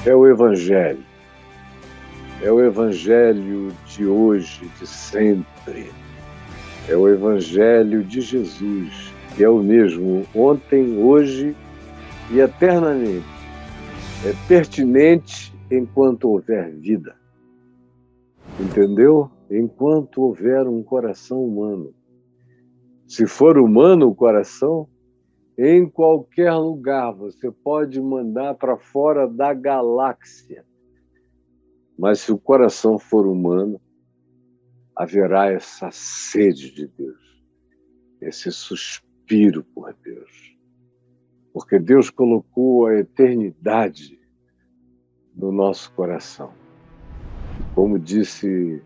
é o Evangelho. É o Evangelho de hoje, de sempre. É o Evangelho de Jesus, que é o mesmo ontem, hoje e eternamente. É pertinente enquanto houver vida. Entendeu? Enquanto houver um coração humano. Se for humano o coração, em qualquer lugar você pode mandar para fora da galáxia. Mas se o coração for humano, haverá essa sede de Deus, esse suspiro por Deus. Porque Deus colocou a eternidade no nosso coração. Como disse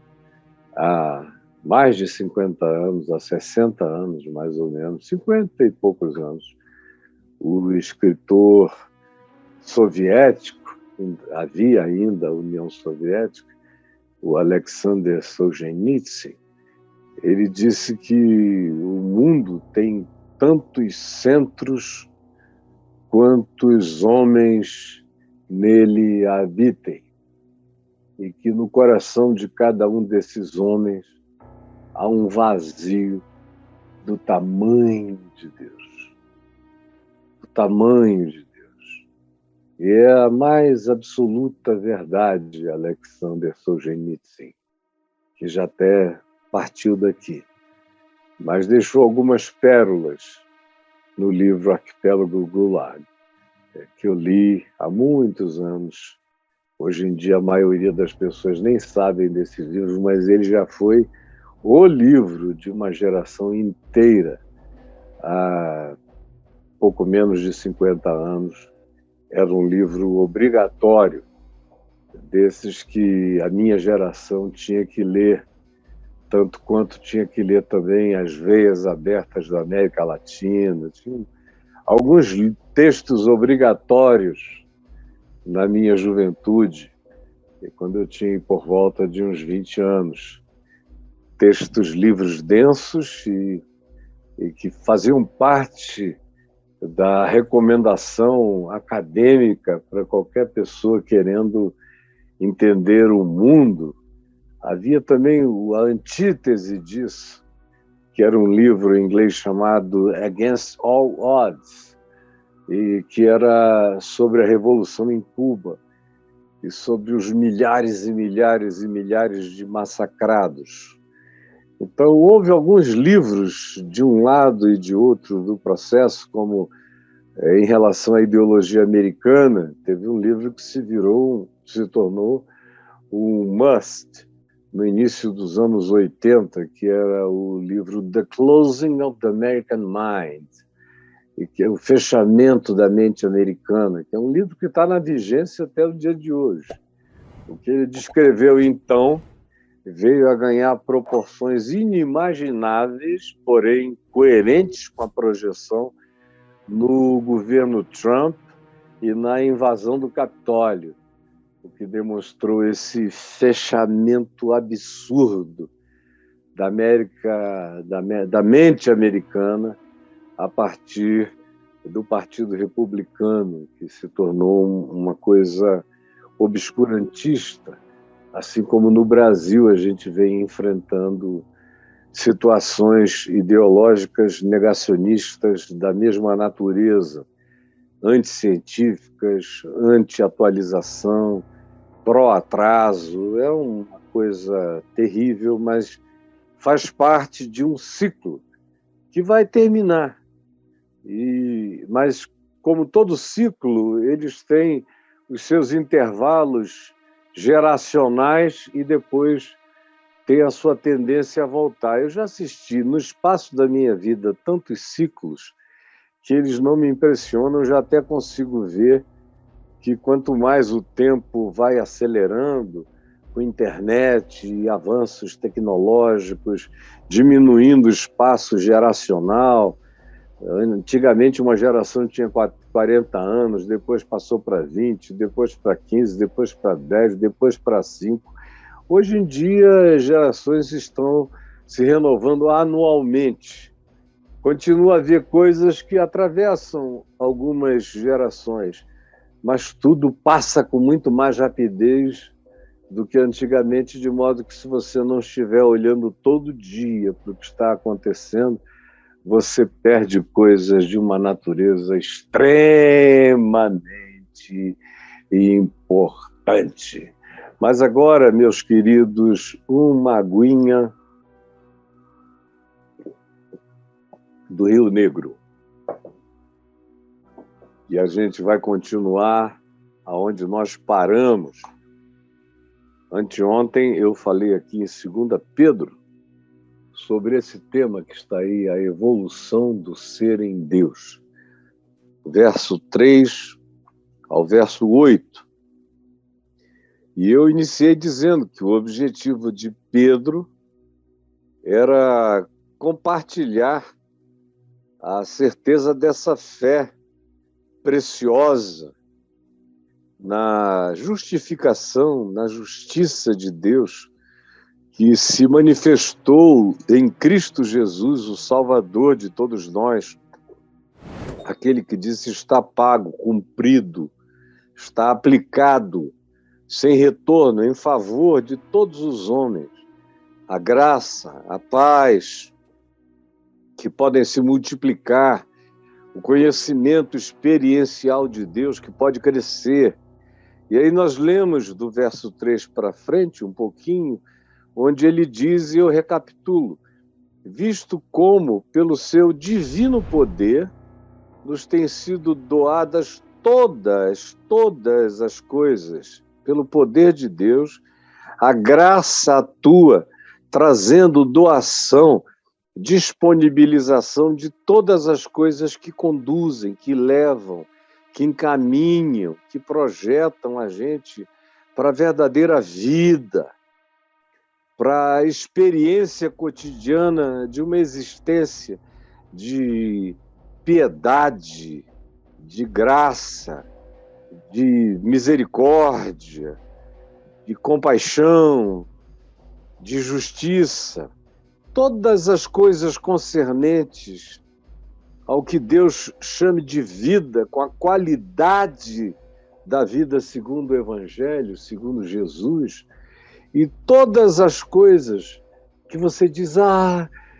há mais de 50 anos, há 60 anos mais ou menos, 50 e poucos anos, o escritor soviético, havia ainda a União Soviética, o Alexander Solzhenitsyn, ele disse que o mundo tem tantos centros quantos homens nele habitem, e que no coração de cada um desses homens há um vazio do tamanho de Deus. Do tamanho de Deus. E é a mais absoluta verdade, Alexander Solzhenitsyn, que já até partiu daqui, mas deixou algumas pérolas no livro Arquipélago Gulag, que eu li há muitos anos. Hoje em dia a maioria das pessoas nem sabem desses livros, mas ele já foi o livro de uma geração inteira. Há pouco menos de 50 anos, era um livro obrigatório, desses que a minha geração tinha que ler, tanto quanto tinha que ler também As Veias Abertas da América Latina. Tinha alguns textos obrigatórios na minha juventude, quando eu tinha por volta de uns 20 anos. Textos, livros densos e que faziam parte da recomendação acadêmica para qualquer pessoa querendo entender o mundo. Havia também a antítese disso, que era um livro em inglês chamado Against All Odds, e que era sobre a Revolução em Cuba e sobre os milhares e milhares e milhares de massacrados. Então, houve alguns livros de um lado e de outro do processo, como em relação à ideologia americana. Teve um livro que se tornou um must no início dos anos 80, que era o livro The Closing of the American Mind, e que é o fechamento da mente americana, que é um livro que está na vigência até o dia de hoje. O que ele descreveu, então, veio a ganhar proporções inimagináveis, porém coerentes com a projeção no governo Trump e na invasão do Capitólio, o que demonstrou esse fechamento absurdo da América, da mente americana, a partir do Partido Republicano, que se tornou uma coisa obscurantista, assim como no Brasil a gente vem enfrentando situações ideológicas negacionistas da mesma natureza, anticientíficas, anti-atualização, pró-atraso. É uma coisa terrível, mas faz parte de um ciclo que vai terminar. Mas, como todo ciclo, eles têm os seus intervalos geracionais e depois tem a sua tendência a voltar. Eu já assisti, no espaço da minha vida, tantos ciclos que eles não me impressionam. Eu já até consigo ver que quanto mais o tempo vai acelerando, com internet e avanços tecnológicos, diminuindo o espaço geracional. Antigamente uma geração tinha 40 anos, depois passou para 20, depois para 15, depois para 10, depois para 5. Hoje em dia, as gerações estão se renovando anualmente. Continua a haver coisas que atravessam algumas gerações, mas tudo passa com muito mais rapidez do que antigamente, de modo que se você não estiver olhando todo dia para o que está acontecendo, você perde coisas de uma natureza extremamente importante. Mas agora, meus queridos, uma aguinha do Rio Negro. E a gente vai continuar aonde nós paramos. Anteontem eu falei aqui em 2 Pedro sobre esse tema que está aí, a evolução do ser em Deus. Verso 3 ao verso 8. E eu iniciei dizendo que o objetivo de Pedro era compartilhar a certeza dessa fé preciosa na justificação, na justiça de Deus, que se manifestou em Cristo Jesus, o Salvador de todos nós, aquele que disse está pago, cumprido, está aplicado, sem retorno, em favor de todos os homens. A graça, a paz, que podem se multiplicar, o conhecimento experiencial de Deus que pode crescer. E aí nós lemos do verso 3 para frente, um pouquinho, onde ele diz, e eu recapitulo, visto como, pelo seu divino poder, nos têm sido doadas todas as coisas, pelo poder de Deus, a graça atua, trazendo doação, disponibilização de todas as coisas que conduzem, que levam, que encaminham, que projetam a gente para a verdadeira vida, para a experiência cotidiana de uma existência de piedade, de graça, de misericórdia, de compaixão, de justiça. Todas as coisas concernentes ao que Deus chame de vida, com a qualidade da vida segundo o Evangelho, segundo Jesus, e todas as coisas que você diz,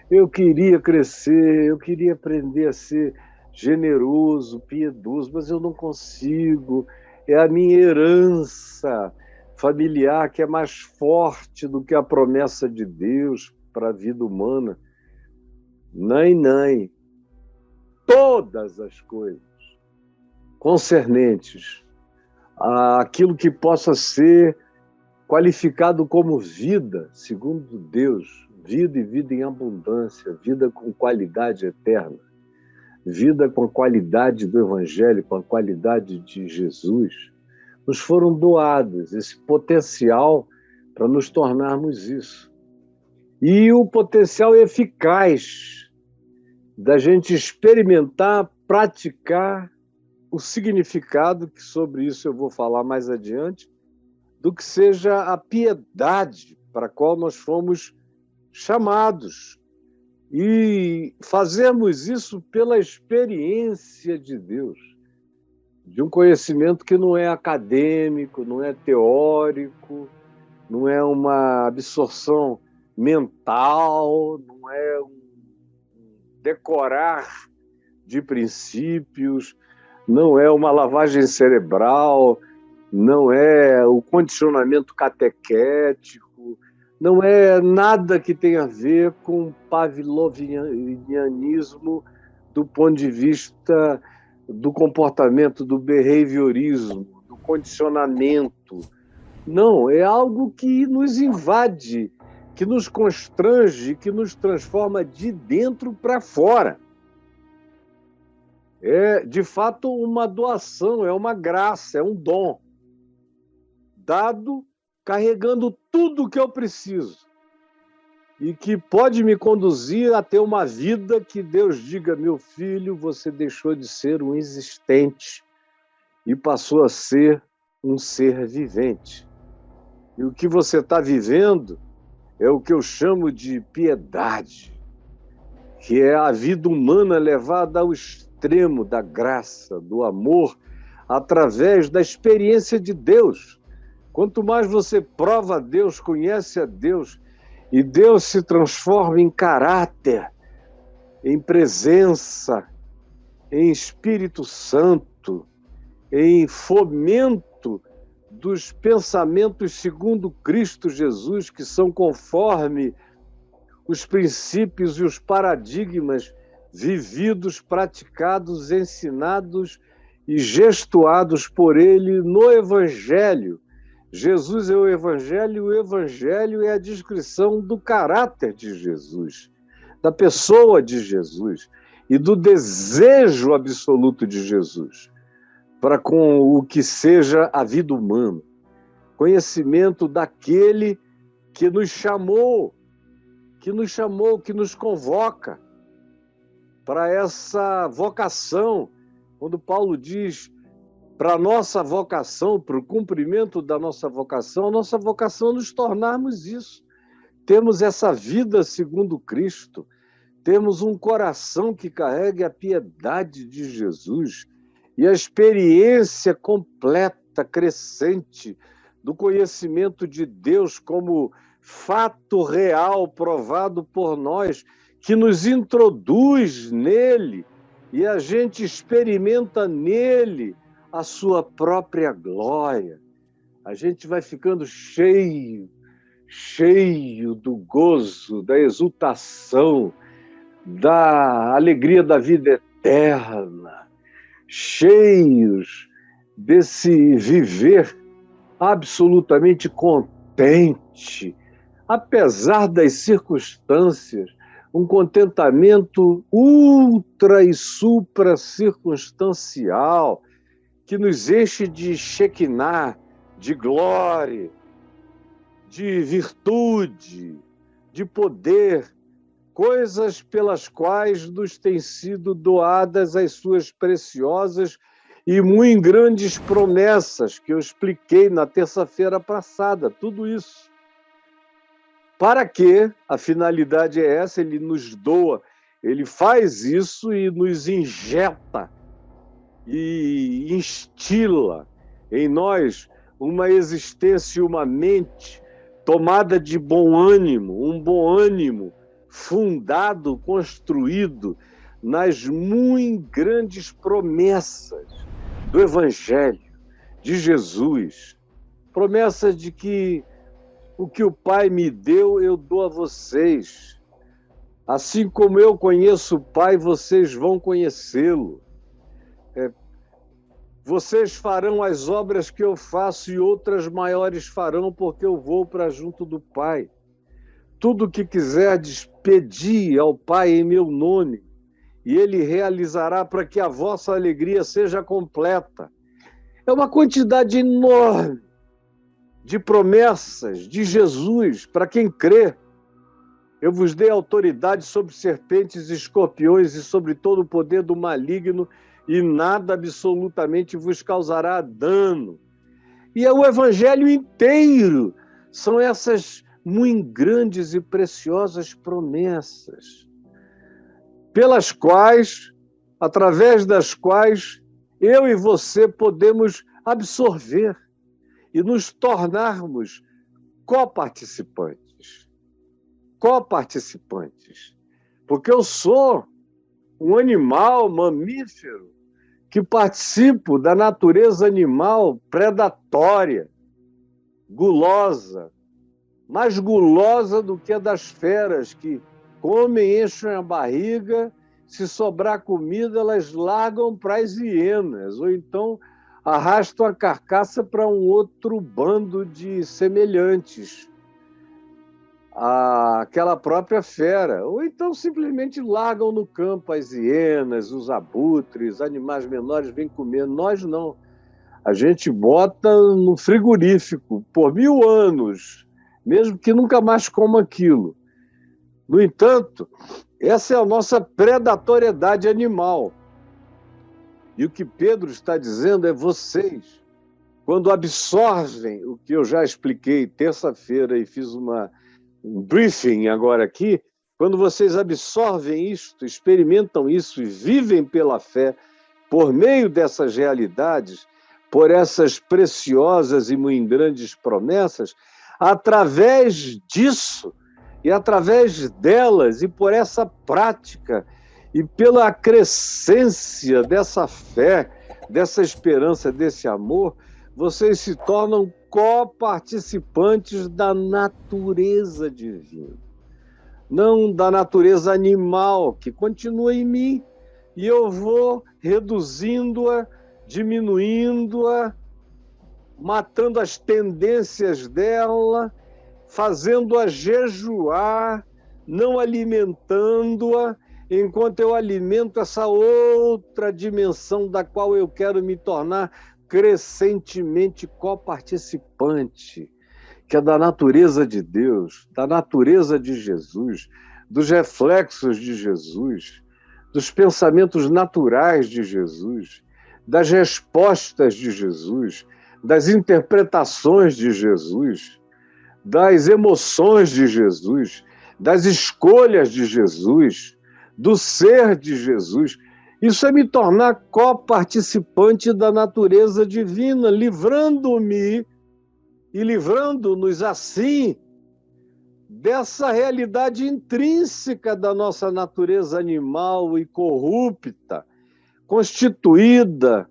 eu queria crescer, eu queria aprender a ser generoso, piedoso, mas eu não consigo, é a minha herança familiar que é mais forte do que a promessa de Deus para a vida humana. Nem. Todas as coisas concernentes àquilo que possa ser qualificado como vida, segundo Deus, vida e vida em abundância, vida com qualidade eterna, vida com a qualidade do Evangelho, com a qualidade de Jesus, nos foram doados esse potencial para nos tornarmos isso. E o potencial eficaz da gente experimentar, praticar o significado, que sobre isso eu vou falar mais adiante, do que seja a piedade para a qual nós fomos chamados. E fazemos isso pela experiência de Deus, de um conhecimento que não é acadêmico, não é teórico, não é uma absorção mental, não é um decorar de princípios, não é uma lavagem cerebral, não é o condicionamento catequético, não é nada que tenha a ver com pavlovianismo do ponto de vista do comportamento, do behaviorismo, do condicionamento. Não, é algo que nos invade, que nos constrange, que nos transforma de dentro para fora. É, de fato, uma doação, é uma graça, é um dom, dado carregando tudo o que eu preciso e que pode me conduzir a ter uma vida que Deus diga, meu filho, você deixou de ser um existente e passou a ser um ser vivente. E o que você está vivendo é o que eu chamo de piedade, que é a vida humana levada ao extremo da graça, do amor, através da experiência de Deus. Quanto mais você prova a Deus, conhece a Deus, e Deus se transforma em caráter, em presença, em Espírito Santo, em fomento dos pensamentos segundo Cristo Jesus, que são conforme os princípios e os paradigmas vividos, praticados, ensinados e gestuados por ele no Evangelho. Jesus é o Evangelho é a descrição do caráter de Jesus, da pessoa de Jesus e do desejo absoluto de Jesus para com o que seja a vida humana. Conhecimento daquele que nos chamou, que nos convoca para essa vocação. Quando Paulo diz para a nossa vocação, para o cumprimento da nossa vocação, a nossa vocação é nos tornarmos isso. Temos essa vida segundo Cristo, temos um coração que carregue a piedade de Jesus e a experiência completa, crescente, do conhecimento de Deus como fato real provado por nós, que nos introduz nele e a gente experimenta nele a sua própria glória. A gente vai ficando cheio do gozo, da exultação, da alegria da vida eterna, cheios desse viver absolutamente contente, apesar das circunstâncias, um contentamento ultra e supra circunstancial que nos enche de Shekinah, de glória, de virtude, de poder, coisas pelas quais nos têm sido doadas as suas preciosas e muito grandes promessas que eu expliquei na terça-feira passada, tudo isso. Para que a finalidade é essa? Ele nos doa, ele faz isso e nos injeta e instila em nós uma existência e uma mente tomada de bom ânimo, um bom ânimo fundado, construído nas muito grandes promessas do Evangelho, de Jesus. Promessa de que o que o Pai me deu, eu dou a vocês. Assim como eu conheço o Pai, vocês vão conhecê-lo. Vocês farão as obras que eu faço e outras maiores farão, porque eu vou para junto do Pai. Tudo o que quiserdes, pedi ao Pai em meu nome, e Ele realizará para que a vossa alegria seja completa. É uma quantidade enorme de promessas de Jesus para quem crê. Eu vos dei autoridade sobre serpentes e escorpiões e sobre todo o poder do maligno, e nada absolutamente vos causará dano. E é o Evangelho inteiro. São essas muito grandes e preciosas promessas, pelas quais, através das quais, eu e você podemos absorver e nos tornarmos coparticipantes. Coparticipantes. Porque eu sou um animal mamífero que participo da natureza animal predatória, gulosa, mais gulosa do que a das feras, que comem, enchem a barriga, se sobrar comida, elas largam para as hienas, ou então arrastam a carcaça para um outro bando de semelhantes àquela própria fera, ou então simplesmente largam no campo as hienas, os abutres, animais menores vêm comer. Nós não. A gente bota no frigorífico por 1000 anos, mesmo que nunca mais coma aquilo. No entanto, essa é a nossa predatoriedade animal. E o que Pedro está dizendo é: vocês, quando absorvem o que eu já expliquei terça-feira e fiz um briefing agora aqui, quando vocês absorvem isto, experimentam isso e vivem pela fé por meio dessas realidades, por essas preciosas e muito grandes promessas, através disso, e através delas, e por essa prática, e pela crescência dessa fé, dessa esperança, desse amor, vocês se tornam coparticipantes da natureza divina. Não da natureza animal, que continua em mim, e eu vou reduzindo-a, diminuindo-a, matando as tendências dela, fazendo-a jejuar, não alimentando-a, enquanto eu alimento essa outra dimensão da qual eu quero me tornar crescentemente coparticipante, que é da natureza de Deus, da natureza de Jesus, dos reflexos de Jesus, dos pensamentos naturais de Jesus, das respostas de Jesus, das interpretações de Jesus, das emoções de Jesus, das escolhas de Jesus, do ser de Jesus. Isso é me tornar coparticipante da natureza divina, livrando-me e livrando-nos assim dessa realidade intrínseca da nossa natureza animal e corrupta, constituída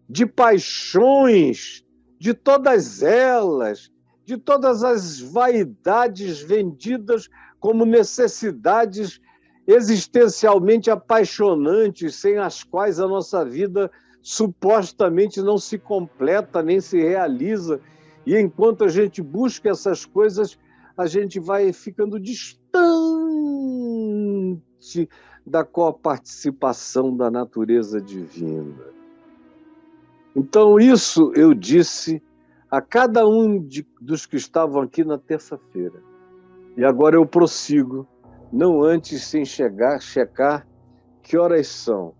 de paixões, de todas elas, de todas as vaidades vendidas como necessidades existencialmente apaixonantes, sem as quais a nossa vida supostamente não se completa nem se realiza. E enquanto a gente busca essas coisas, a gente vai ficando distante da coparticipação da natureza divina. Então, isso eu disse a cada um dos que estavam aqui na terça-feira. E agora eu prossigo, não antes sem checar que horas são.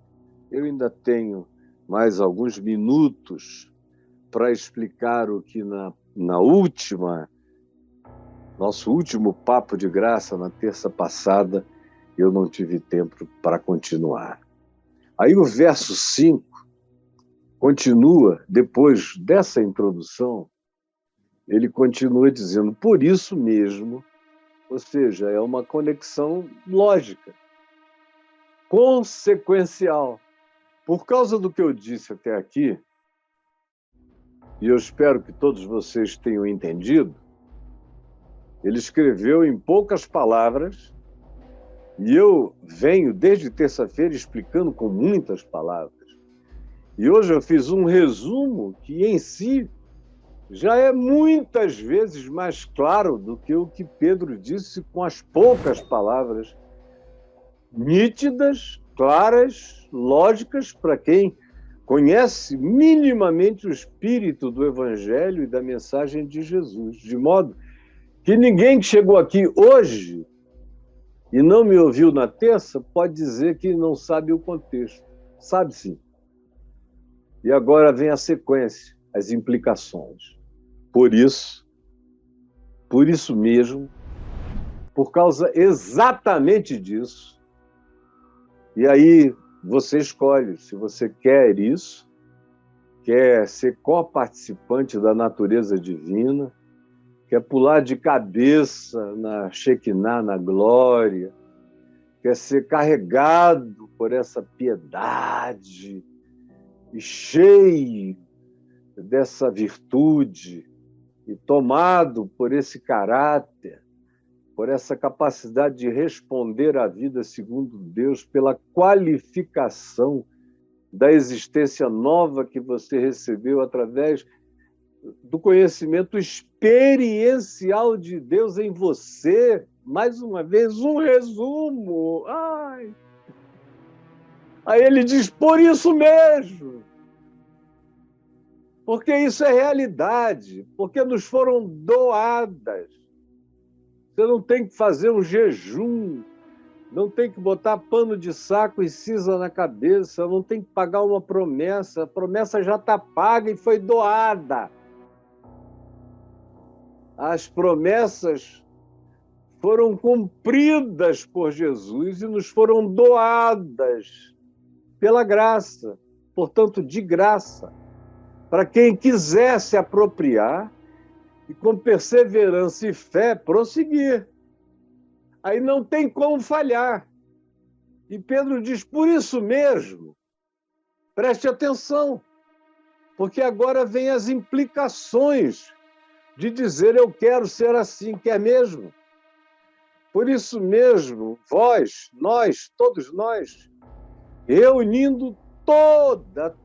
Eu ainda tenho mais alguns minutos para explicar o que nosso último papo de graça na terça passada, eu não tive tempo para continuar. Aí o verso 5 continua, depois dessa introdução, ele continua dizendo, por isso mesmo, ou seja, é uma conexão lógica, consequencial. Por causa do que eu disse até aqui, e eu espero que todos vocês tenham entendido, ele escreveu em poucas palavras, e eu venho desde terça-feira explicando com muitas palavras. E hoje eu fiz um resumo que em si já é muitas vezes mais claro do que o que Pedro disse com as poucas palavras nítidas, claras, lógicas para quem conhece minimamente o espírito do Evangelho e da mensagem de Jesus, de modo que ninguém que chegou aqui hoje e não me ouviu na terça pode dizer que não sabe o contexto. Sabe sim. E agora vem a sequência, as implicações. Por isso mesmo, por causa exatamente disso, e aí você escolhe se você quer isso, quer ser coparticipante da natureza divina, quer pular de cabeça na Shekinah, na glória, quer ser carregado por essa piedade e cheio dessa virtude e tomado por esse caráter, por essa capacidade de responder à vida segundo Deus, pela qualificação da existência nova que você recebeu através do conhecimento experiencial de Deus em você. Mais uma vez, um resumo. Aí ele diz, por isso mesmo. Porque isso é realidade, porque nos foram doadas. Você não tem que fazer um jejum, não tem que botar pano de saco e cinza na cabeça, não tem que pagar uma promessa, a promessa já está paga e foi doada. As promessas foram cumpridas por Jesus e nos foram doadas pela graça, portanto, de graça, para quem quiser se apropriar e com perseverança e fé prosseguir. Aí não tem como falhar. E Pedro diz, por isso mesmo, preste atenção, porque agora vem as implicações de dizer eu quero ser assim, quer mesmo? Por isso mesmo, vós, nós, todos nós, reunindo toda,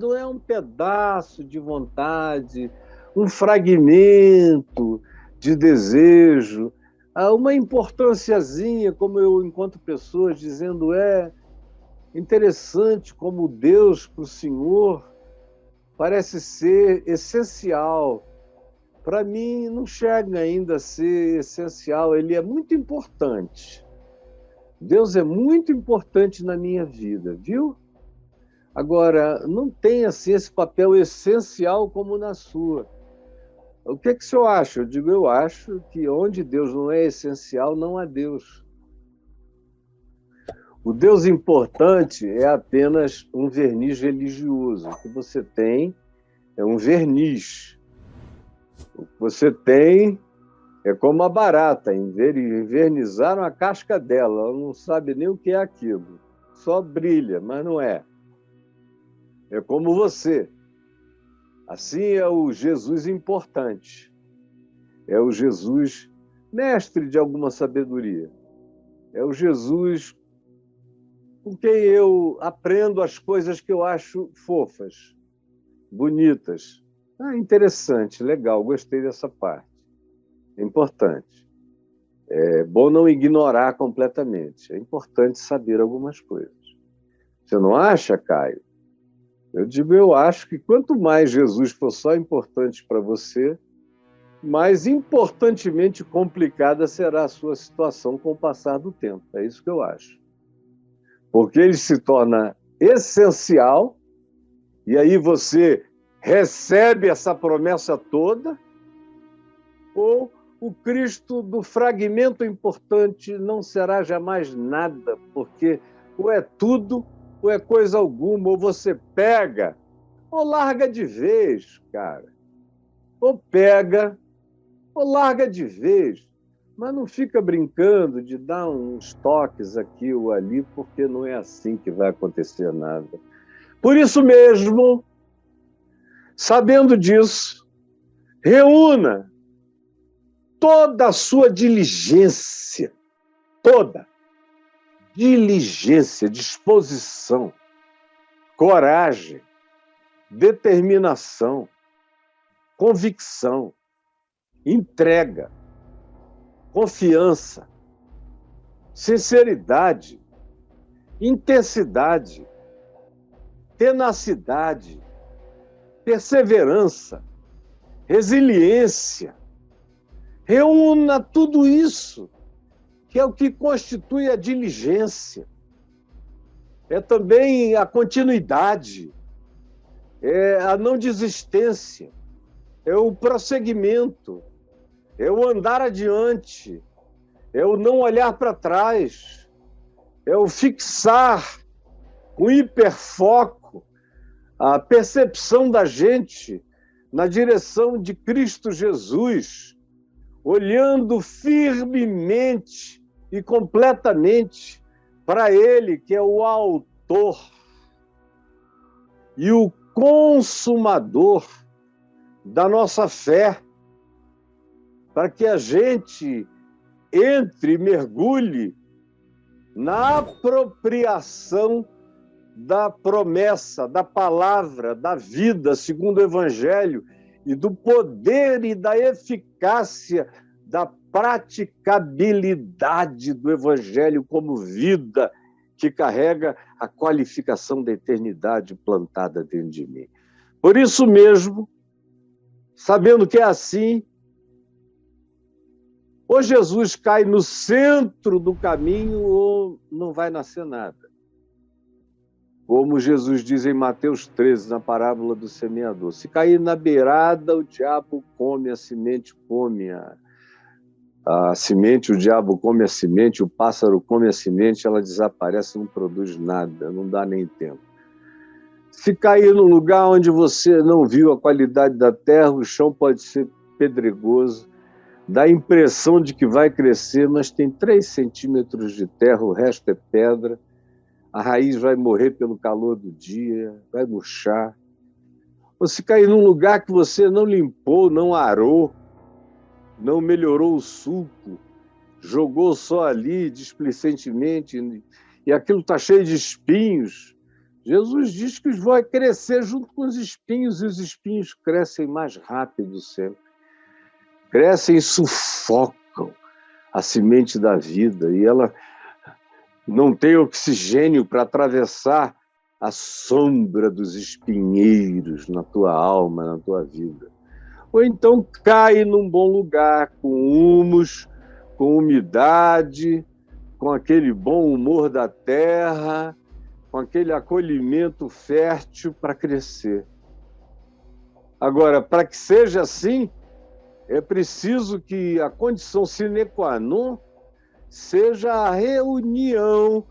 não é um pedaço de vontade, um fragmento de desejo, há uma importânciazinha, como eu encontro pessoas dizendo, é interessante como Deus para o Senhor parece ser essencial. Para mim, não chega ainda a ser essencial, ele é muito importante. Deus é muito importante na minha vida, viu? Agora, não tem assim esse papel essencial como na sua. O que o senhor acha? Eu digo, eu acho que onde Deus não é essencial, não há Deus. O Deus importante é apenas um verniz religioso. O que você tem é um verniz. O que você tem é como a barata, envernizaram a casca dela, ela não sabe nem o que é aquilo, só brilha, mas não é. É como você. Assim é o Jesus importante, é o Jesus mestre de alguma sabedoria, é o Jesus com quem eu aprendo as coisas que eu acho fofas, bonitas. Interessante, legal, gostei dessa parte. É importante. É bom não ignorar completamente. É importante saber algumas coisas. Você não acha, Caio? Eu digo, eu acho que quanto mais Jesus for só importante para você, mais importantemente complicada será a sua situação com o passar do tempo. É isso que eu acho. Porque ele se torna essencial, e aí você recebe essa promessa toda, ou o Cristo do fragmento importante não será jamais nada, porque ou é tudo, ou é coisa alguma, ou você pega, ou larga de vez, cara. Ou pega, ou larga de vez. Mas não fica brincando de dar uns toques aqui ou ali, porque não é assim que vai acontecer nada. Por isso mesmo, sabendo disso, reúna toda a sua diligência, toda diligência, disposição, coragem, determinação, convicção, entrega, confiança, sinceridade, intensidade, tenacidade, perseverança, resiliência. Reúna tudo isso, que é o que constitui a diligência. É também a continuidade, é a não desistência, é o prosseguimento, é o andar adiante, é o não olhar para trás, é o fixar com hiperfoco a percepção da gente na direção de Cristo Jesus, olhando firmemente e completamente para Ele, que é o autor e o consumador da nossa fé, para que a gente entre e mergulhe na apropriação da promessa, da palavra, da vida, segundo o Evangelho, e do poder e da eficácia da praticabilidade do Evangelho como vida que carrega a qualificação da eternidade plantada dentro de mim. Por isso mesmo, sabendo que é assim, ou Jesus cai no centro do caminho ou não vai nascer nada. Como Jesus diz em Mateus 13, na parábola do semeador. Se cair na beirada, o diabo come a semente, a semente, o diabo come a semente, o pássaro come a semente, ela desaparece, não produz nada, não dá nem tempo. Se cair no lugar onde você não viu a qualidade da terra, o chão pode ser pedregoso, dá a impressão de que vai crescer, mas tem 3 centímetros de terra, o resto é pedra. A raiz vai morrer pelo calor do dia, vai murchar. Ou se cair num lugar que você não limpou, não arou, não melhorou o sulco, jogou só ali displicentemente, e aquilo está cheio de espinhos, Jesus diz que vai crescer junto com os espinhos, e os espinhos crescem mais rápido sempre. Crescem e sufocam a semente da vida, e ela não tem oxigênio para atravessar a sombra dos espinheiros na tua alma, na tua vida. Ou então cai num bom lugar, com humus, com umidade, com aquele bom humor da terra, com aquele acolhimento fértil para crescer. Agora, para que seja assim, é preciso que a condição sine qua non seja a reunião,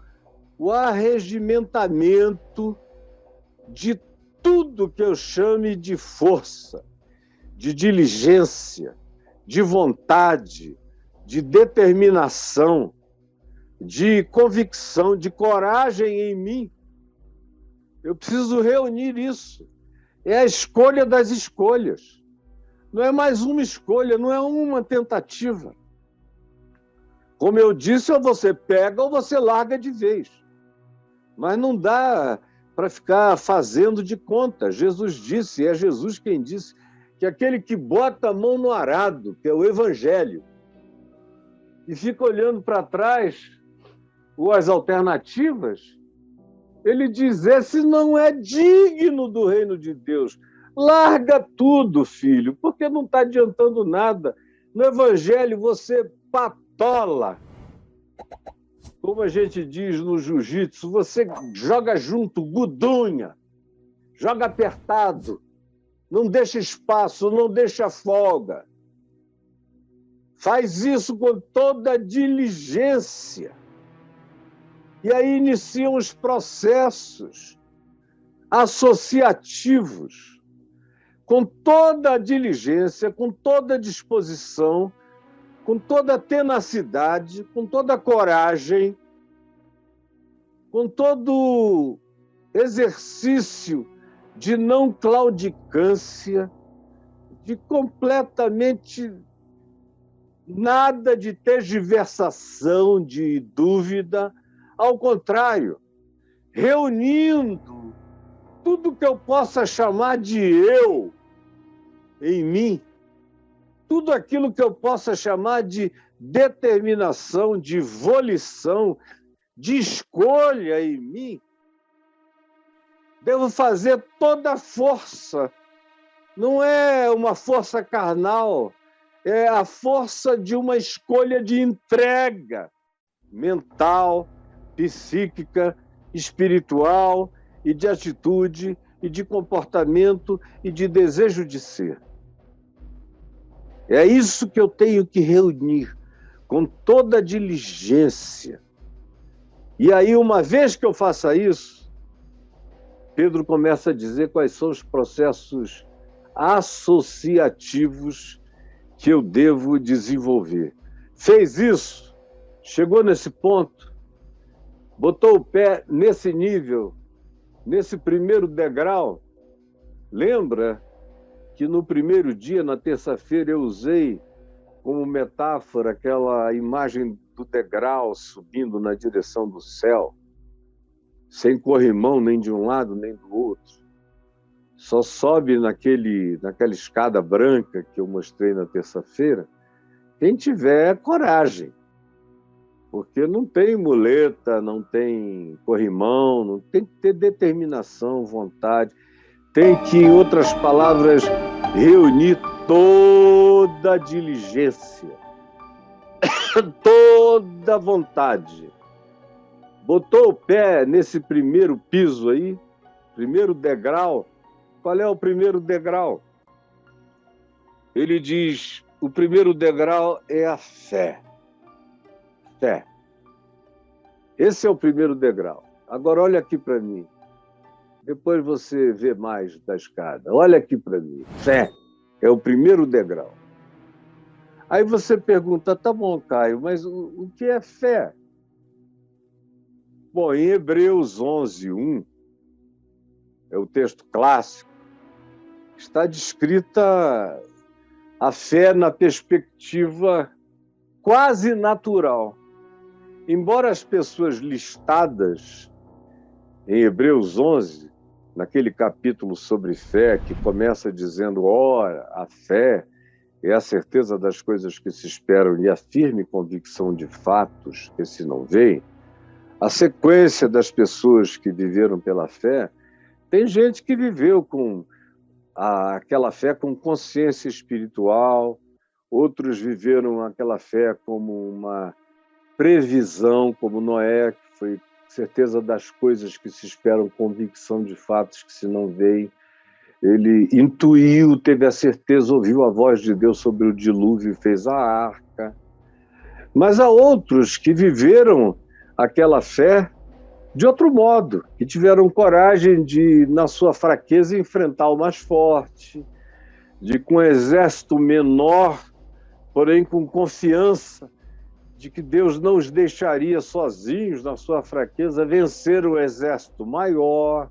o arregimentamento de tudo que eu chame de força, de diligência, de vontade, de determinação, de convicção, de coragem em mim. Eu preciso reunir isso. É a escolha das escolhas. Não é mais uma escolha, não é uma tentativa. Como eu disse, ou você pega ou você larga de vez. Mas não dá para ficar fazendo de conta. Jesus disse, é Jesus quem disse, que aquele que bota a mão no arado, que é o Evangelho, e fica olhando para trás, ou as alternativas, ele diz, esse não é digno do reino de Deus. Larga tudo, filho, porque não está adiantando nada. No Evangelho você patola. Como a gente diz no jiu-jitsu, você joga junto, gudunha, joga apertado, não deixa espaço, não deixa folga. Faz isso com toda a diligência. E aí iniciam os processos associativos, com toda a diligência, com toda a disposição, com toda a tenacidade, com toda a coragem, com todo exercício de não claudicância, de completamente nada de tergiversação, de dúvida. Ao contrário, reunindo tudo que eu possa chamar de eu em mim, tudo aquilo que eu possa chamar de determinação, de volição, de escolha em mim, devo fazer toda a força. Não é uma força carnal, é a força de uma escolha de entrega mental, psíquica, espiritual e de atitude e de comportamento e de desejo de ser. É isso que eu tenho que reunir com toda a diligência. E aí, uma vez que eu faça isso, Pedro começa a dizer quais são os processos associativos que eu devo desenvolver. Fez isso, chegou nesse ponto, botou o pé nesse nível, nesse primeiro degrau. Lembra que no primeiro dia, na terça-feira, eu usei como metáfora aquela imagem do degrau subindo na direção do céu, sem corrimão nem de um lado nem do outro. Só sobe naquela escada branca que eu mostrei na terça-feira quem tiver coragem. Porque não tem muleta, não tem corrimão, não tem que ter determinação, vontade. Tem que, em outras palavras, reunir toda a diligência, toda a vontade. Botou o pé nesse primeiro piso aí, primeiro degrau. Qual é o primeiro degrau? Ele diz, o primeiro degrau é a fé. Fé. Esse é o primeiro degrau. Agora olha aqui para mim. depois você vê mais da escada. Olha aqui para mim. Fé é o primeiro degrau. Aí você pergunta, tá bom, Caio, mas o que é fé? Bom, em Hebreus 11:1, é o texto clássico, está descrita a fé na perspectiva quase natural. Embora as pessoas listadas em Hebreus 11, naquele capítulo sobre fé, que começa dizendo, ora, a fé é a certeza das coisas que se esperam e a firme convicção de fatos que se não veem, a sequência das pessoas que viveram pela fé, tem gente que viveu com aquela fé com consciência espiritual, outros viveram aquela fé como uma previsão, como Noé, que foi certeza das coisas que se esperam, convicção de fatos que se não veem. Ele intuiu, teve a certeza, ouviu a voz de Deus sobre o dilúvio e fez a arca. Mas há outros que viveram aquela fé de outro modo, que tiveram coragem de, na sua fraqueza, enfrentar o mais forte, de, com um exército menor, porém com confiança de que Deus não os deixaria sozinhos na sua fraqueza, vencer o exército maior,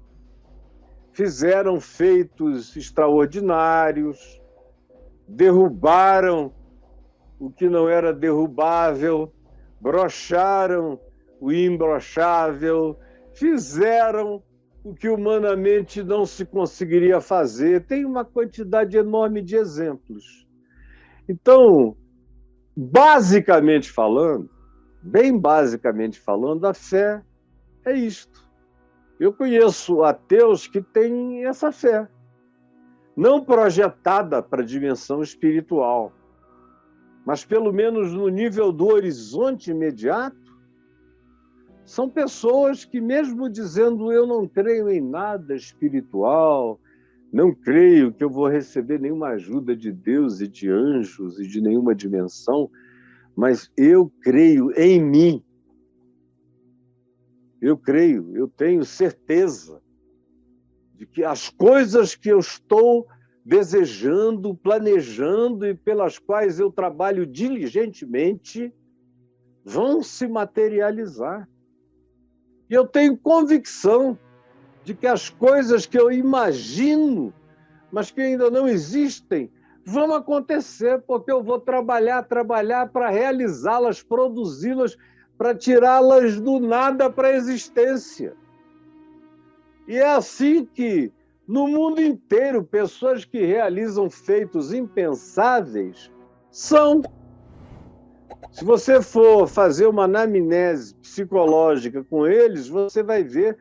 fizeram feitos extraordinários, derrubaram o que não era derrubável, brocharam o imbrochável, fizeram o que humanamente não se conseguiria fazer. Tem uma quantidade enorme de exemplos. Então, basicamente falando, bem basicamente falando, a fé é isto. Eu conheço ateus que têm essa fé, não projetada para a dimensão espiritual, mas pelo menos no nível do horizonte imediato, são pessoas que, mesmo dizendo eu não creio em nada espiritual, não creio que eu vou receber nenhuma ajuda de Deus e de anjos e de nenhuma dimensão, mas eu creio em mim. Eu creio, eu tenho certeza de que as coisas que eu estou desejando, planejando e pelas quais eu trabalho diligentemente vão se materializar. E eu tenho convicção de que as coisas que eu imagino, mas que ainda não existem, vão acontecer, porque eu vou trabalhar para realizá-las, produzi-las, para tirá-las do nada para a existência. E é assim que, no mundo inteiro, pessoas que realizam feitos impensáveis são. Se você for fazer uma anamnese psicológica com eles, você vai ver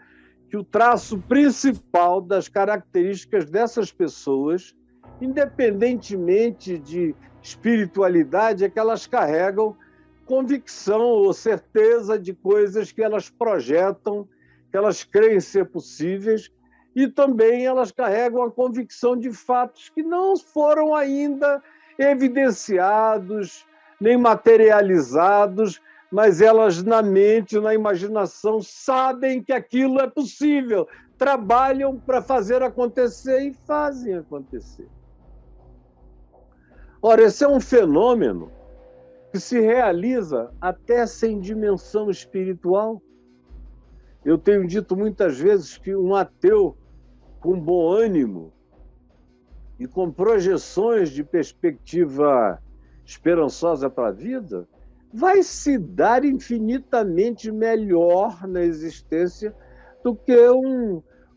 que o traço principal das características dessas pessoas, independentemente de espiritualidade, é que elas carregam convicção ou certeza de coisas que elas projetam, que elas creem ser possíveis, e também elas carregam a convicção de fatos que não foram ainda evidenciados, nem materializados, mas elas na mente, na imaginação, sabem que aquilo é possível, trabalham para fazer acontecer e fazem acontecer. Ora, esse é um fenômeno que se realiza até sem dimensão espiritual. Eu tenho dito muitas vezes que um ateu com bom ânimo e com projeções de perspectiva esperançosa para a vida, vai se dar infinitamente melhor na existência do que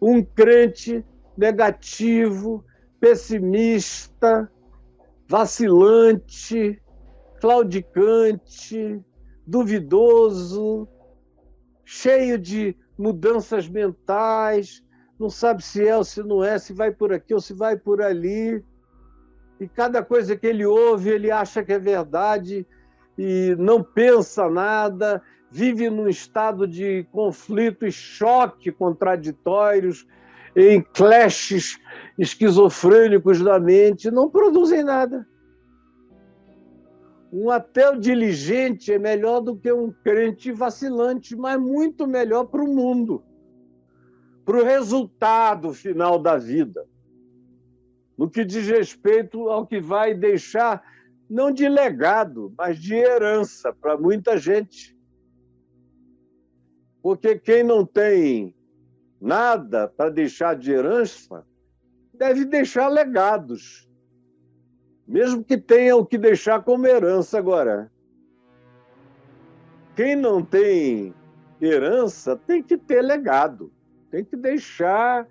um crente negativo, pessimista, vacilante, claudicante, duvidoso, cheio de mudanças mentais, não sabe se é ou se não é, se vai por aqui ou se vai por ali. E cada coisa que ele ouve, ele acha que é verdade e não pensa nada, vive num estado de conflito e choque contraditórios, em clashes esquizofrênicos da mente, não produzem nada. Um ateu diligente é melhor do que um crente vacilante, mas muito melhor para o mundo. para o resultado final da vida, no que diz respeito ao que vai deixar, não de legado, mas de herança para muita gente. Porque quem não tem nada para deixar de herança, deve deixar legados, mesmo que tenha o que deixar como herança agora. Quem não tem herança tem que ter legado, tem que deixar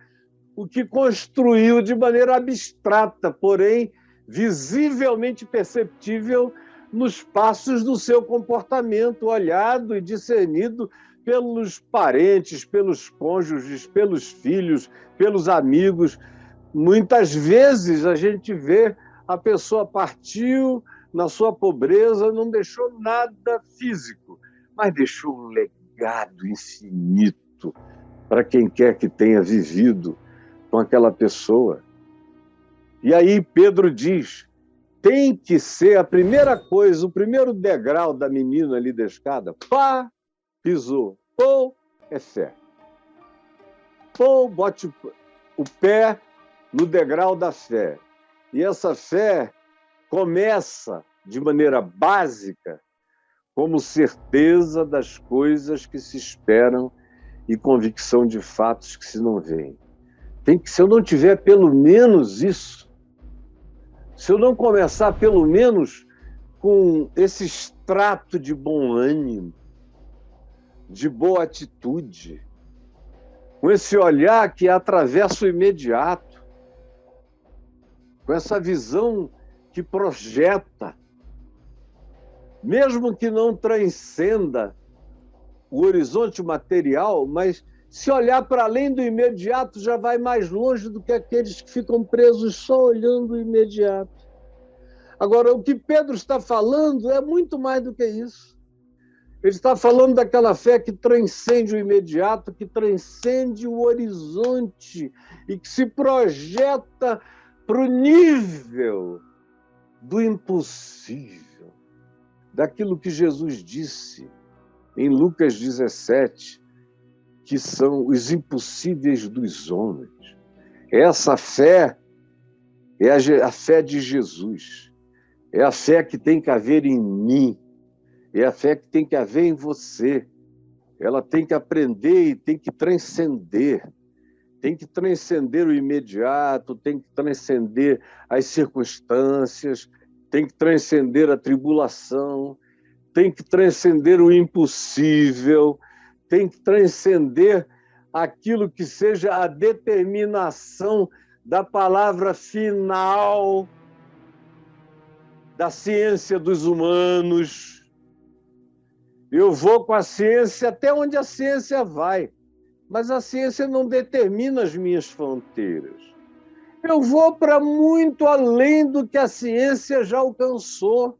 o que construiu de maneira abstrata, porém visivelmente perceptível nos passos do seu comportamento, olhado e discernido pelos parentes, pelos cônjuges, pelos filhos, pelos amigos. Muitas vezes a gente vê a pessoa partiu na sua pobreza, não deixou nada físico, mas deixou um legado infinito para quem quer que tenha vivido com aquela pessoa. E aí Pedro diz, tem que ser a primeira coisa, o primeiro degrau da menina ali da escada, pá, pisou, pô, é fé. Pô, bote o pé no degrau da fé. E essa fé começa de maneira básica como certeza das coisas que se esperam e convicção de fatos que se não veem. Tem que, se eu não tiver pelo menos isso, se eu não começar pelo menos com esse extrato de bom ânimo, de boa atitude, com esse olhar que atravessa o imediato, com essa visão que projeta, mesmo que não transcenda o horizonte material, mas se olhar para além do imediato já vai mais longe do que aqueles que ficam presos só olhando o imediato. Agora, o que Pedro está falando é muito mais do que isso. Ele está falando daquela fé que transcende o imediato, que transcende o horizonte e que se projeta para o nível do impossível, daquilo que Jesus disse em Lucas 17, que são os impossíveis dos homens. Essa fé é a fé de Jesus, é a fé que tem que haver em mim, é a fé que tem que haver em você. Ela tem que aprender e tem que transcender o imediato, tem que transcender as circunstâncias, tem que transcender a tribulação, tem que transcender o impossível, tem que transcender aquilo que seja a determinação da palavra final da ciência dos humanos. Eu vou com a ciência até onde a ciência vai, mas a ciência não determina as minhas fronteiras. Eu vou para muito além do que a ciência já alcançou,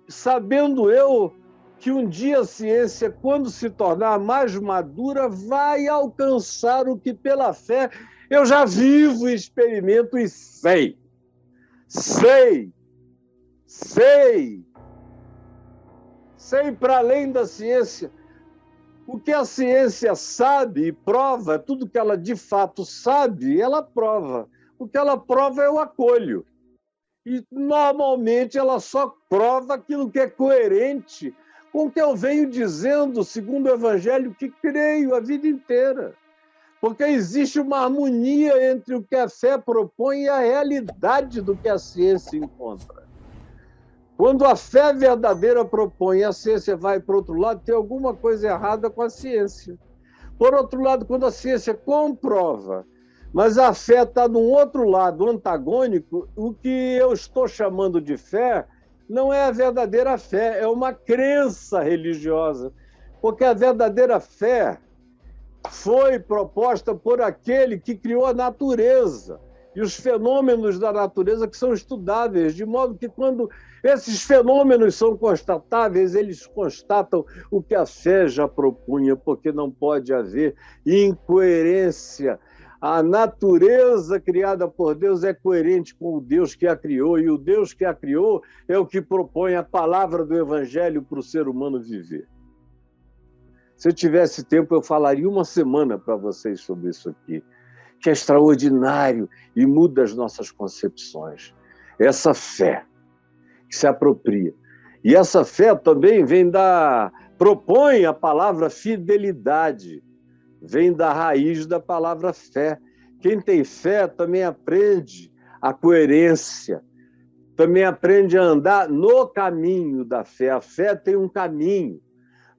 sabendo eu que um dia a ciência, quando se tornar mais madura, vai alcançar o que pela fé eu já vivo e experimento e sei. Sei para além da ciência. O que a ciência sabe e prova, tudo que ela de fato sabe, ela prova. O que ela prova eu acolho. E, normalmente, ela só prova aquilo que é coerente com o que eu venho dizendo, segundo o Evangelho, que creio a vida inteira. Porque existe uma harmonia entre o que a fé propõe e a realidade do que a ciência encontra. Quando a fé verdadeira propõe e a ciência vai para o outro lado, tem alguma coisa errada com a ciência. Por outro lado, quando a ciência comprova, mas a fé está num outro lado antagônico, o que eu estou chamando de fé não é a verdadeira fé, é uma crença religiosa. Porque a verdadeira fé foi proposta por aquele que criou a natureza e os fenômenos da natureza que são estudáveis, de modo que quando esses fenômenos são constatáveis, eles constatam o que a fé já propunha, porque não pode haver incoerência. A natureza criada por Deus é coerente com o Deus que a criou, e o Deus que a criou é o que propõe a palavra do Evangelho para o ser humano viver. Se eu tivesse tempo, eu falaria uma semana para vocês sobre isso aqui, que é extraordinário e muda as nossas concepções. Essa fé que se apropria. E essa fé também propõe a palavra fidelidade, vem da raiz da palavra fé. Quem tem fé também aprende a coerência, também aprende a andar no caminho da fé. A fé tem um caminho,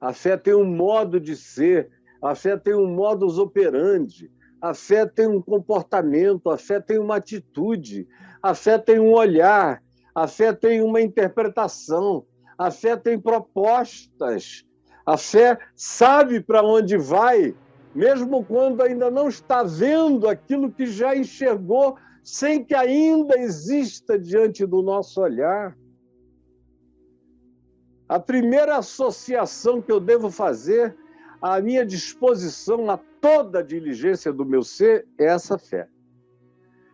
a fé tem um modo de ser, a fé tem um modus operandi, a fé tem um comportamento, a fé tem uma atitude, a fé tem um olhar, a fé tem uma interpretação, a fé tem propostas, a fé sabe para onde vai, mesmo quando ainda não está vendo aquilo que já enxergou, sem que ainda exista diante do nosso olhar. A primeira associação que eu devo fazer à minha disposição, a toda a diligência do meu ser, é essa fé.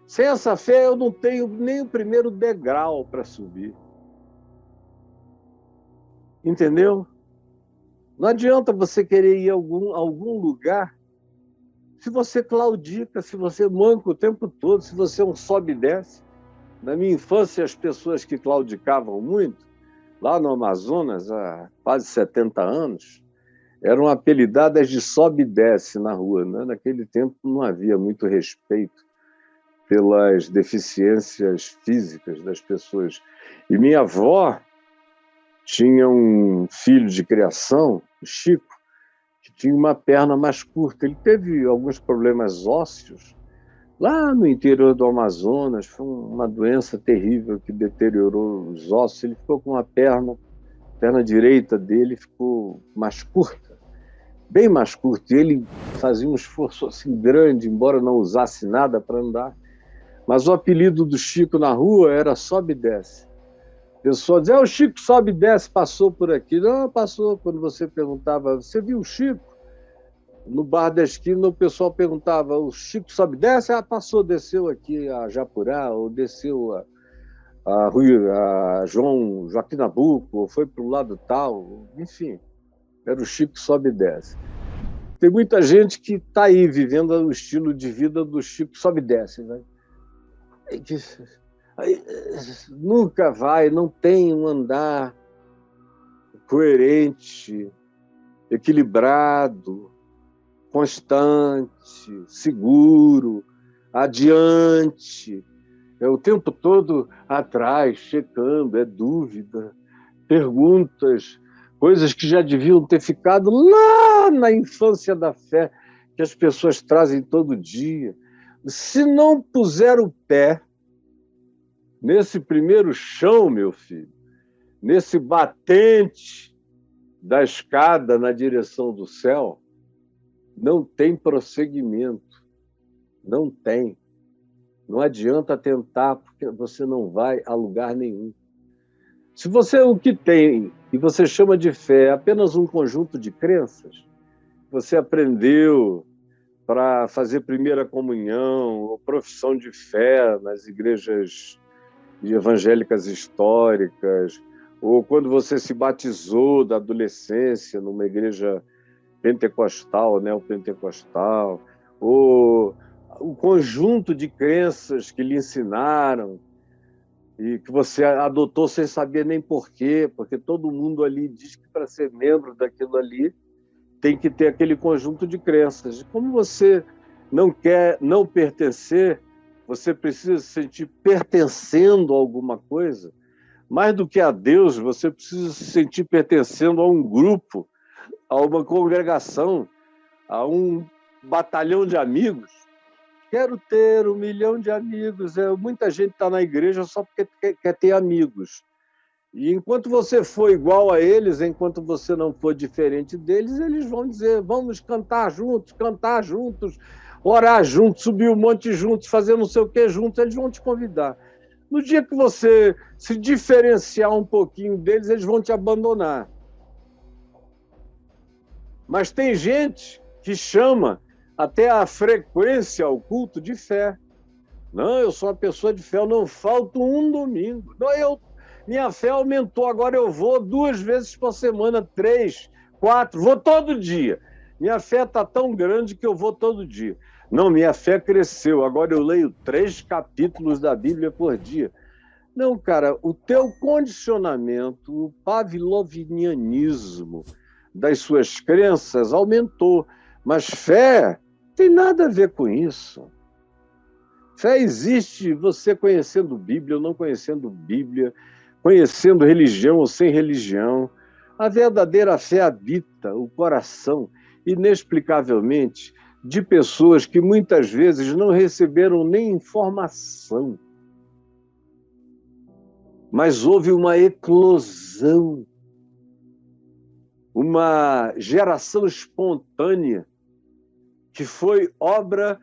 Sem essa fé, eu não tenho nem o primeiro degrau para subir. Entendeu? Não adianta você querer ir a algum lugar se você claudica, se você manca o tempo todo, se você não sobe e desce. Na minha infância, as pessoas que claudicavam muito, lá no Amazonas, há quase 70 anos, eram apelidadas de sobe e desce na rua, né? Naquele tempo não havia muito respeito pelas deficiências físicas das pessoas. E minha avó tinha um filho de criação, o Chico, que tinha uma perna mais curta. Ele teve alguns problemas ósseos lá no interior do Amazonas, foi uma doença terrível que deteriorou os ossos. Ele ficou com a perna direita dele ficou mais curta, bem mais curta. E ele fazia um esforço assim grande, embora não usasse nada para andar. Mas o apelido do Chico na rua era sobe e desce. A pessoa dizia, o Chico sobe e desce, passou por aqui. Não, passou. Quando você perguntava, você viu o Chico? No bar da esquina, o pessoal perguntava, o Chico sobe e desce? Ah, passou, desceu aqui a Japurá, ou desceu a Joaquim Nabuco, ou foi para o lado tal. Enfim, era o Chico sobe e desce. Tem muita gente que está aí vivendo o estilo de vida do Chico sobe e desce, né? Nunca vai, não tem um andar coerente, equilibrado, constante, seguro, adiante. É o tempo todo atrás, checando, é dúvida, perguntas, coisas que já deviam ter ficado lá na infância da fé, que as pessoas trazem todo dia. Se não puser o pé nesse primeiro chão, meu filho, nesse batente da escada na direção do céu, não tem prosseguimento. Não tem. Não adianta tentar, porque você não vai a lugar nenhum. Se você o que tem, e você chama de fé, é apenas um conjunto de crenças, você aprendeu para fazer primeira comunhão ou profissão de fé nas igrejas evangélicas históricas, ou quando você se batizou da adolescência numa igreja pentecostal, neopentecostal, ou o conjunto de crenças que lhe ensinaram e que você adotou sem saber nem porquê, porque todo mundo ali diz que para ser membro daquilo ali tem que ter aquele conjunto de crenças. E como você não quer não pertencer, você precisa se sentir pertencendo a alguma coisa. Mais do que a Deus, você precisa se sentir pertencendo a um grupo, a uma congregação, a um batalhão de amigos. Quero ter 1 milhão de amigos. Muita gente está na igreja só porque quer ter amigos. E enquanto você for igual a eles, enquanto você não for diferente deles, eles vão dizer, vamos cantar juntos, orar juntos, subir um monte juntos, fazer não sei o que juntos, eles vão te convidar. No dia que você se diferenciar um pouquinho deles, eles vão te abandonar. Mas tem gente que chama até a frequência ao culto de fé. Não, eu sou uma pessoa de fé, eu não falto um domingo. Não, minha fé aumentou, agora eu vou 2 vezes por semana, 3, 4, vou todo dia. Minha fé está tão grande que eu vou todo dia. Não, minha fé cresceu, agora eu leio 3 capítulos da Bíblia por dia. Não, cara, o teu condicionamento, o pavlovianismo das suas crenças aumentou, mas fé tem nada a ver com isso. Fé existe você conhecendo Bíblia ou não conhecendo Bíblia, conhecendo religião ou sem religião. A verdadeira fé habita o coração, inexplicavelmente, de pessoas que muitas vezes não receberam nem informação. Mas houve uma eclosão, uma geração espontânea, que foi obra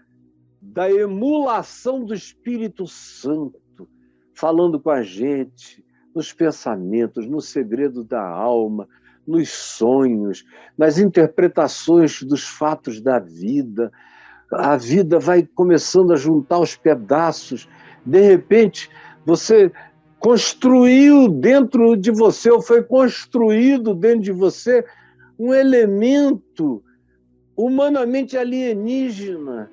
da emulação do Espírito Santo, falando com a gente, nos pensamentos, no segredo da alma, nos sonhos, nas interpretações dos fatos da vida. A vida vai começando a juntar os pedaços. De repente, você construiu dentro de você, ou foi construído dentro de você, um elemento humanamente alienígena,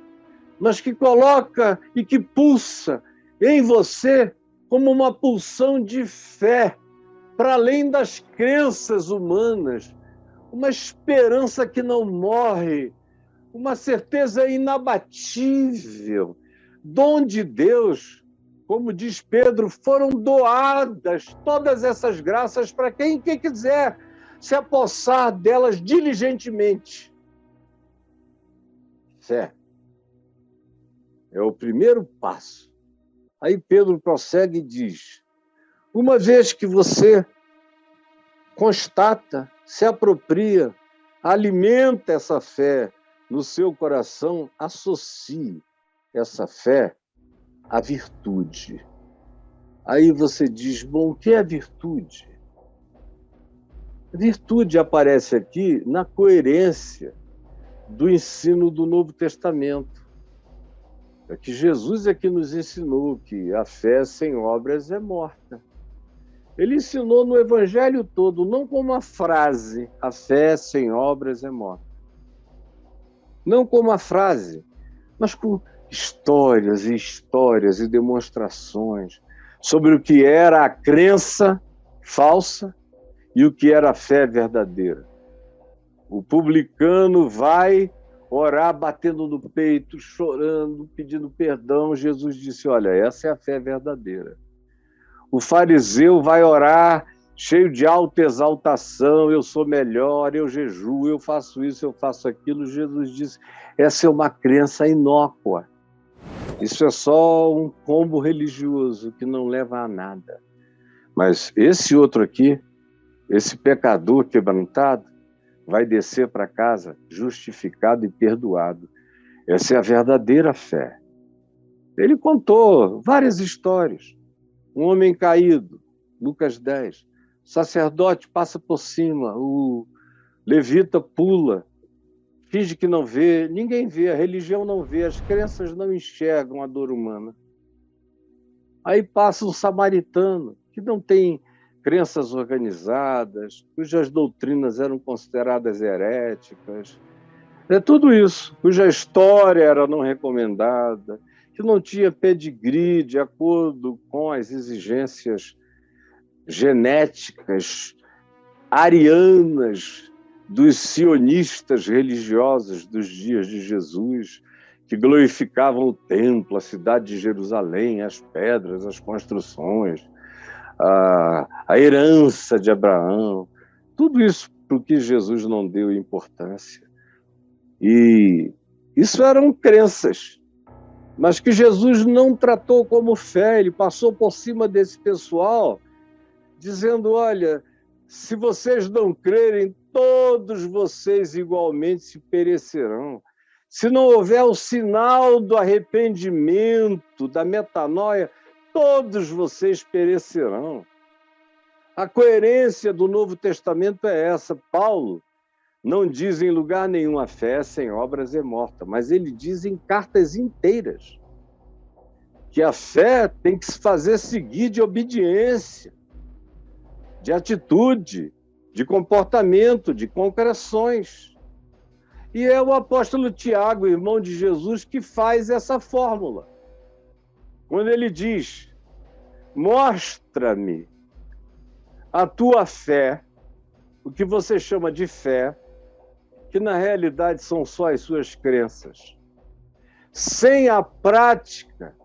mas que coloca e que pulsa em você como uma pulsão de fé, para além das crenças humanas, uma esperança que não morre, uma certeza inabatível, dom de Deus. Como diz Pedro, foram doadas todas essas graças para quem quiser se apossar delas diligentemente. Fé é o primeiro passo. Aí Pedro prossegue e diz: uma vez que você constata, se apropria, alimenta essa fé no seu coração, associe essa fé à virtude. Aí você diz, bom, o que é virtude? A virtude aparece aqui na coerência do ensino do Novo Testamento. É que Jesus é que nos ensinou que a fé sem obras é morta. Ele ensinou no Evangelho todo, não como uma frase, a fé sem obras é morta. Não como a frase, mas com histórias e histórias e demonstrações sobre o que era a crença falsa e o que era a fé verdadeira. O publicano vai orar batendo no peito, chorando, pedindo perdão. Jesus disse, olha, essa é a fé verdadeira. O fariseu vai orar cheio de alta exaltação, eu sou melhor, eu jejuo, eu faço isso, eu faço aquilo. Jesus disse, essa é uma crença inócua. Isso é só um combo religioso que não leva a nada. Mas esse outro aqui, esse pecador quebrantado, vai descer para casa justificado e perdoado. Essa é a verdadeira fé. Ele contou várias histórias. Um homem caído, Lucas 10. O sacerdote passa por cima, o levita pula, finge que não vê, ninguém vê, a religião não vê, as crenças não enxergam a dor humana. Aí passa um samaritano, que não tem crenças organizadas, cujas doutrinas eram consideradas heréticas. É tudo isso, cuja história era não recomendada, que não tinha pedigree de acordo com as exigências genéticas arianas dos sionistas religiosos dos dias de Jesus, que glorificavam o templo, a cidade de Jerusalém, as pedras, as construções, a herança de Abraão, tudo isso para o que Jesus não deu importância. E isso eram crenças, mas que Jesus não tratou como fé. Ele passou por cima desse pessoal, dizendo, olha, se vocês não crerem, todos vocês igualmente se perecerão. Se não houver o sinal do arrependimento, da metanoia, todos vocês perecerão. A coerência do Novo Testamento é essa. Paulo não diz em lugar nenhum a fé sem obras é morta, mas ele diz em cartas inteiras que a fé tem que se fazer seguir de obediência, de atitude, de comportamento, de concreções. E é o apóstolo Tiago, irmão de Jesus, que faz essa fórmula. Quando ele diz: mostra-me a tua fé, o que você chama de fé, que na realidade são só as suas crenças, sem a prática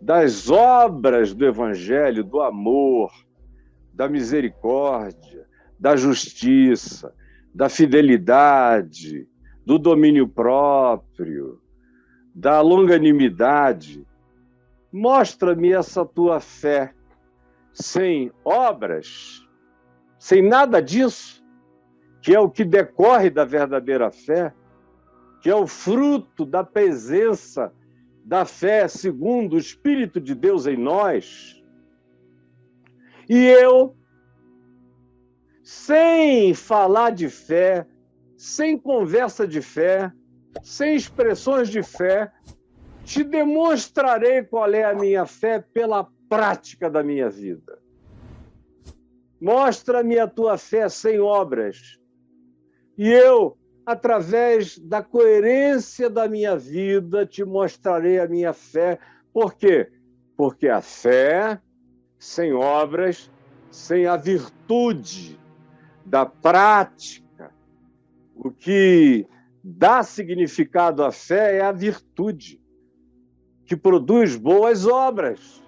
das obras do Evangelho, do amor, da misericórdia, da justiça, da fidelidade, do domínio próprio, da longanimidade. Mostra-me essa tua fé sem obras, sem nada disso, que é o que decorre da verdadeira fé, que é o fruto da presença da fé segundo o Espírito de Deus em nós. E eu, sem falar de fé, sem conversa de fé, sem expressões de fé, te demonstrarei qual é a minha fé pela prática da minha vida. Mostra-me a tua fé sem obras. E eu, através da coerência da minha vida, te mostrarei a minha fé. Por quê? Porque a fé, sem obras, sem a virtude da prática, o que dá significado à fé é a virtude, que produz boas obras,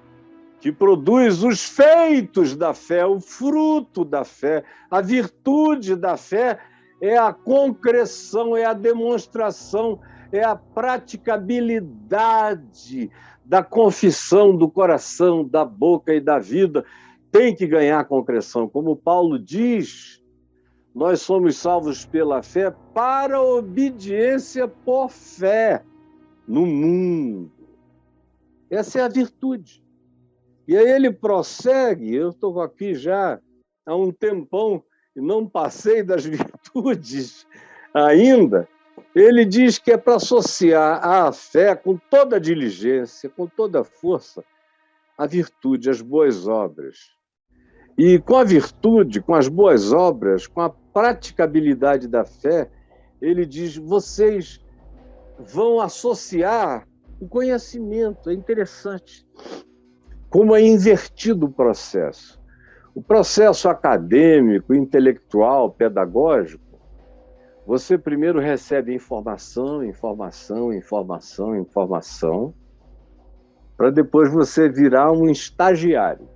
que produz os feitos da fé, o fruto da fé. A virtude da fé é a concreção, é a demonstração, é a praticabilidade da confissão do coração, da boca e da vida. Tem que ganhar concreção. Como Paulo diz, nós somos salvos pela fé para a obediência por fé no mundo. Essa é a virtude. E aí ele prossegue, eu estou aqui já há um tempão e não passei das virtudes ainda. Ele diz que é para associar à fé com toda a diligência, com toda a força, a virtude, as boas obras. E com a virtude, com as boas obras, com a praticabilidade da fé, ele diz, vocês vão associar o conhecimento. É interessante como é invertido o processo. O processo acadêmico, intelectual, pedagógico, você primeiro recebe informação, informação, informação, informação, para depois você virar um estagiário.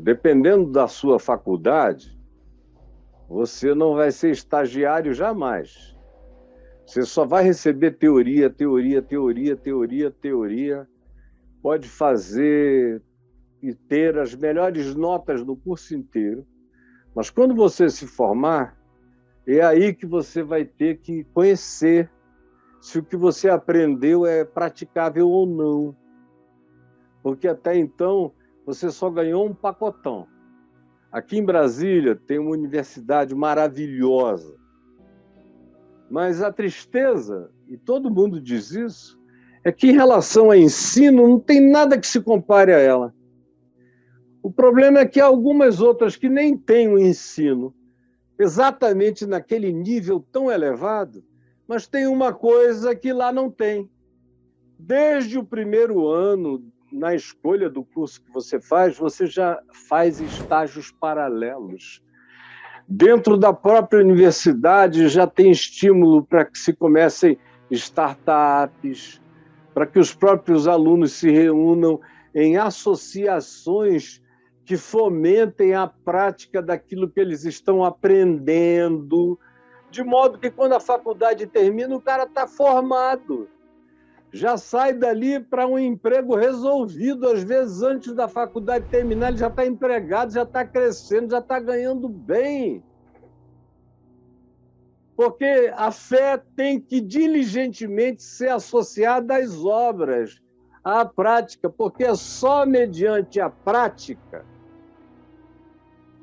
Dependendo da sua faculdade, você não vai ser estagiário jamais. Você só vai receber teoria, teoria, teoria, teoria, teoria. Pode fazer e ter as melhores notas do curso inteiro, mas quando você se formar, é aí que você vai ter que conhecer se o que você aprendeu é praticável ou não. Porque até então você só ganhou um pacotão. Aqui em Brasília tem uma universidade maravilhosa, mas a tristeza, e todo mundo diz isso, é que em relação a ensino não tem nada que se compare a ela. O problema é que há algumas outras que nem têm o ensino exatamente naquele nível tão elevado, mas tem uma coisa que lá não tem. Desde o primeiro ano, na escolha do curso que você já faz estágios paralelos. Dentro da própria universidade já tem estímulo para que se comecem startups, para que os próprios alunos se reúnam em associações que fomentem a prática daquilo que eles estão aprendendo, de modo que quando a faculdade termina, o cara está formado. Já sai dali para um emprego resolvido, às vezes antes da faculdade terminar, ele já está empregado, já está crescendo, já está ganhando bem. Porque a fé tem que diligentemente ser associada às obras, à prática, porque é só mediante a prática,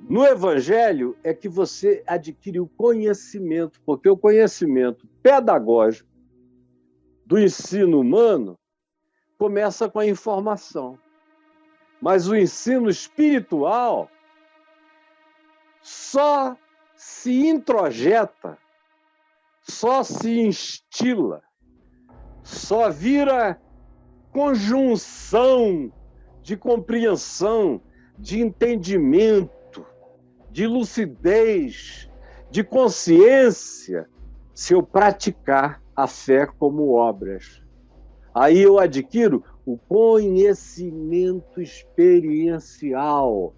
no Evangelho, é que você adquire o conhecimento, porque o conhecimento pedagógico do ensino humano começa com a informação. Mas o ensino espiritual só se introjeta, só se instila, só vira conjunção de compreensão, de entendimento, de lucidez, de consciência, se eu praticar a fé como obras. Aí eu adquiro o conhecimento experiencial.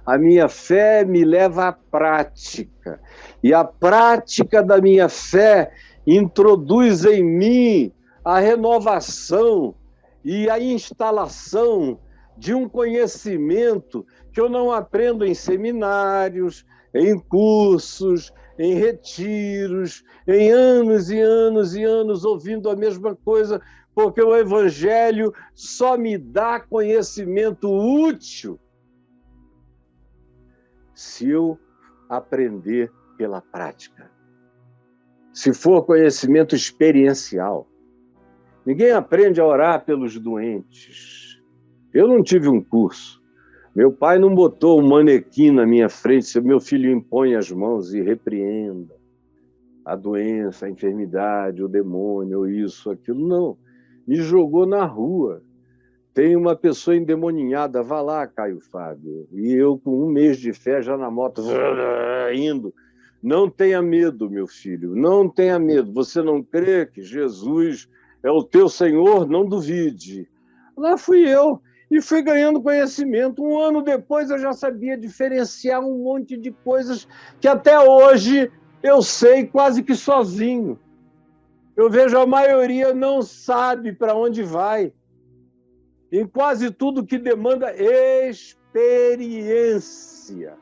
A minha fé me leva à prática. E a prática da minha fé introduz em mim a renovação e a instalação de um conhecimento que eu não aprendo em seminários, em cursos, em retiros, em anos e anos e anos ouvindo a mesma coisa, porque o Evangelho só me dá conhecimento útil se eu aprender pela prática. Se for conhecimento experiencial. Ninguém aprende a orar pelos doentes. Eu não tive um curso. Meu pai não botou um manequim na minha frente, se meu filho impõe as mãos e repreenda a doença, a enfermidade, o demônio, isso, aquilo. Não. Me jogou na rua. Tem uma pessoa endemoninhada, vá lá, Caio Fábio. E eu, com 1 mês de fé, já na moto, indo. Não tenha medo, meu filho, não tenha medo. Você não crê que Jesus é o teu Senhor? Não duvide. Lá fui eu e fui ganhando conhecimento. 1 ano depois eu já sabia diferenciar um monte de coisas que até hoje eu sei quase que sozinho. Eu vejo a maioria não sabe para onde vai. Em quase tudo que demanda experiência.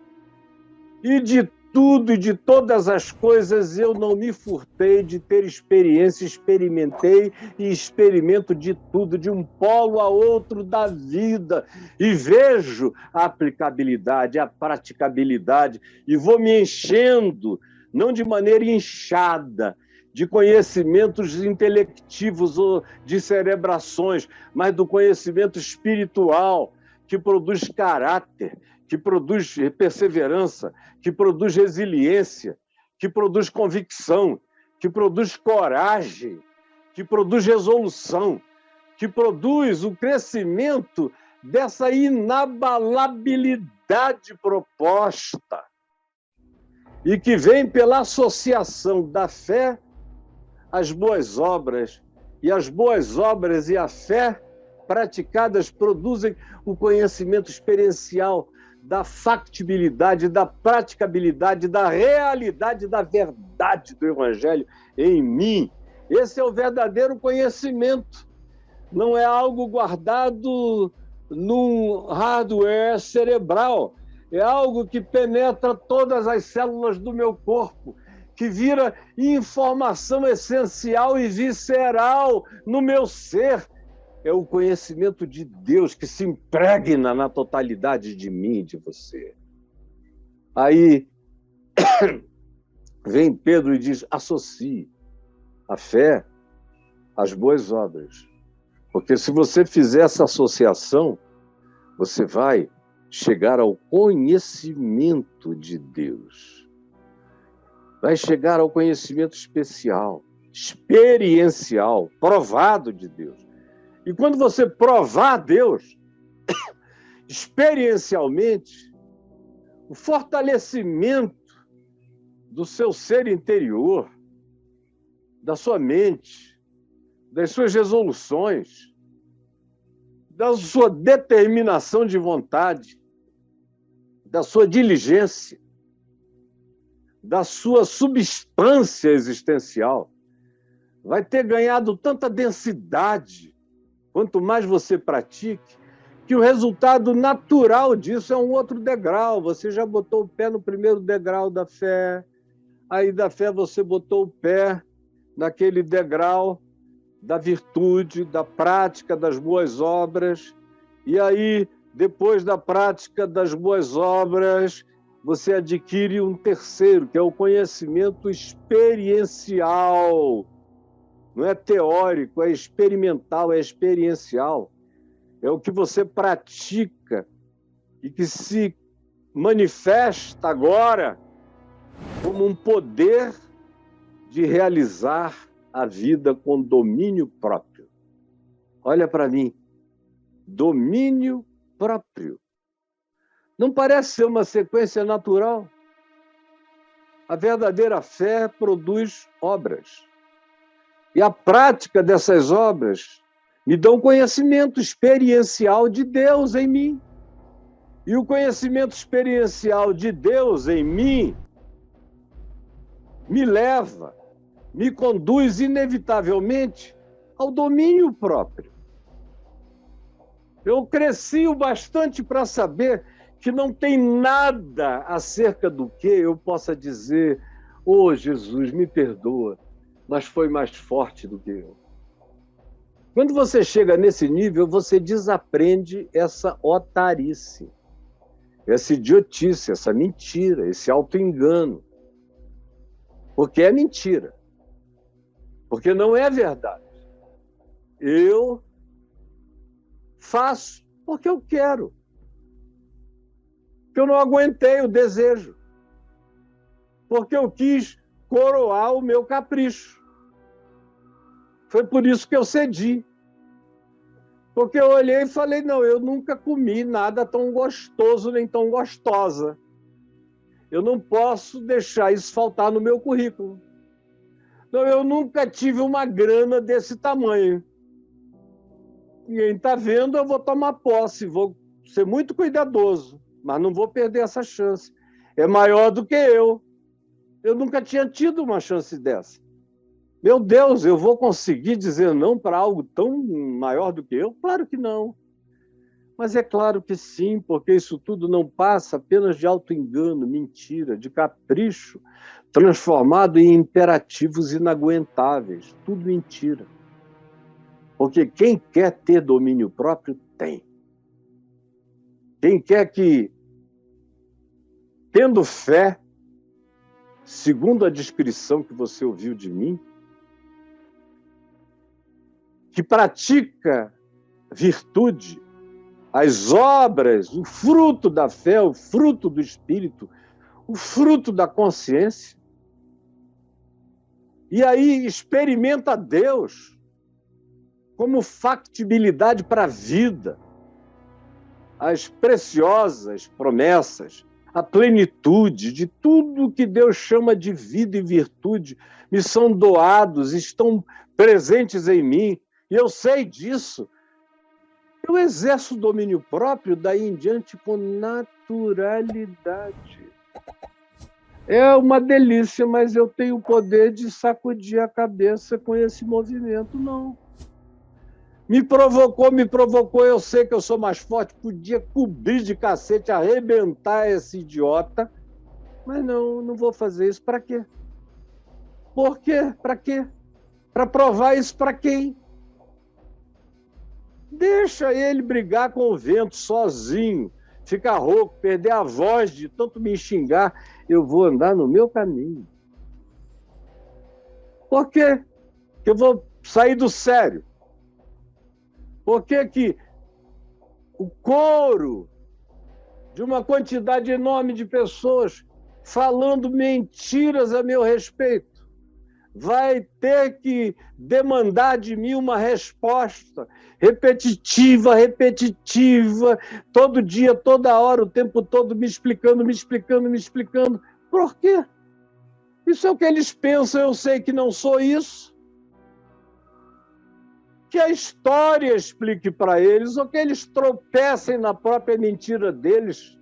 E de tudo e de todas as coisas eu não me furtei de ter experiência, experimentei e experimento de tudo, de um polo a outro da vida, e vejo a aplicabilidade, a praticabilidade, e vou me enchendo, não de maneira inchada, de conhecimentos intelectivos ou de cerebrações, mas do conhecimento espiritual, que produz caráter, que produz perseverança, que produz resiliência, que produz convicção, que produz coragem, que produz resolução, que produz o crescimento dessa inabalabilidade proposta e que vem pela associação da fé às boas obras, e as boas obras e a fé praticadas produzem o conhecimento experiencial da factibilidade, da praticabilidade, da realidade, da verdade do Evangelho em mim. Esse é o verdadeiro conhecimento. Não é algo guardado num hardware cerebral. É algo que penetra todas as células do meu corpo, que vira informação essencial e visceral no meu ser. É o conhecimento de Deus que se impregna na totalidade de mim e de você. Aí vem Pedro e diz: associe a fé às boas obras. Porque se você fizer essa associação, você vai chegar ao conhecimento de Deus. Vai chegar ao conhecimento especial, experiencial, provado de Deus. E quando você provar Deus, experiencialmente, o fortalecimento do seu ser interior, da sua mente, das suas resoluções, da sua determinação de vontade, da sua diligência, da sua substância existencial, vai ter ganhado tanta densidade, quanto mais você pratique, que o resultado natural disso é um outro degrau. Você já botou o pé no primeiro degrau da fé, aí da fé você botou o pé naquele degrau da virtude, da prática das boas obras, e aí, depois da prática das boas obras, você adquire um terceiro, que é o conhecimento experiencial. Não é teórico, é experimental, é experiencial. É o que você pratica e que se manifesta agora como um poder de realizar a vida com domínio próprio. Olha para mim, domínio próprio. Não parece ser uma sequência natural? A verdadeira fé produz obras. E a prática dessas obras me dão conhecimento experiencial de Deus em mim. E o conhecimento experiencial de Deus em mim me leva, me conduz inevitavelmente ao domínio próprio. Eu cresci o bastante para saber que não tem nada acerca do que eu possa dizer: "Oh, Jesus, me perdoa, mas foi mais forte do que eu". Quando você chega nesse nível, você desaprende essa otarice, essa idiotice, essa mentira, esse auto-engano. Porque é mentira. Porque não é verdade. Eu faço porque eu quero. Porque eu não aguentei o desejo. Porque eu quis coroar o meu capricho. Foi por isso que eu cedi. Porque eu olhei e falei: não, eu nunca comi nada tão gostoso nem tão gostosa. Eu não posso deixar isso faltar no meu currículo. Não, eu nunca tive uma grana desse tamanho. Ninguém está vendo, eu vou tomar posse, vou ser muito cuidadoso, mas não vou perder essa chance. É maior do que eu. Eu nunca tinha tido uma chance dessa. Meu Deus, eu vou conseguir dizer não para algo tão maior do que eu? Claro que não. Mas é claro que sim, porque isso tudo não passa apenas de auto-engano, mentira, de capricho, transformado em imperativos inaguentáveis. Tudo mentira. Porque quem quer ter domínio próprio, tem. Quem quer que, tendo fé, segundo a descrição que você ouviu de mim, que pratica virtude, as obras, o fruto da fé, o fruto do Espírito, o fruto da consciência, e aí experimenta Deus como factibilidade para a vida, as preciosas promessas, a plenitude de tudo que Deus chama de vida e virtude, me são doados, estão presentes em mim, e eu sei disso. Eu exerço o domínio próprio daí em diante com naturalidade. É uma delícia, mas eu tenho o poder de sacudir a cabeça com esse movimento, não. Me provocou, eu sei que eu sou mais forte, podia cobrir de cacete, arrebentar esse idiota, mas não vou fazer isso. Para quê? Por quê? Para quê? Para provar isso para quem? Deixa ele brigar com o vento sozinho, ficar rouco, perder a voz de tanto me xingar. Eu vou andar no meu caminho. Por quê? Que eu vou sair do sério. Por que o coro de uma quantidade enorme de pessoas falando mentiras a meu respeito vai ter que demandar de mim uma resposta repetitiva, todo dia, toda hora, o tempo todo, me explicando. Por quê? Isso é o que eles pensam, eu sei que não sou isso. Que a história explique para eles, ou que eles tropecem na própria mentira deles.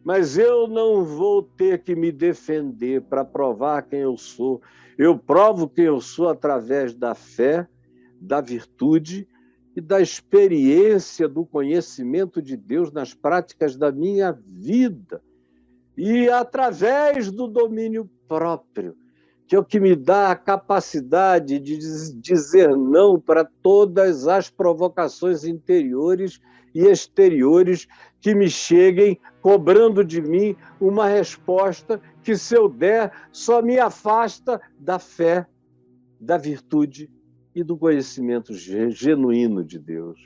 Mas eu não vou ter que me defender para provar quem eu sou. Eu provo quem eu sou através da fé, da virtude e da experiência do conhecimento de Deus nas práticas da minha vida. E através do domínio próprio, que é o que me dá a capacidade de dizer não para todas as provocações interiores e exteriores que me cheguem cobrando de mim uma resposta que, se eu der, só me afasta da fé, da virtude e do conhecimento genuíno de Deus.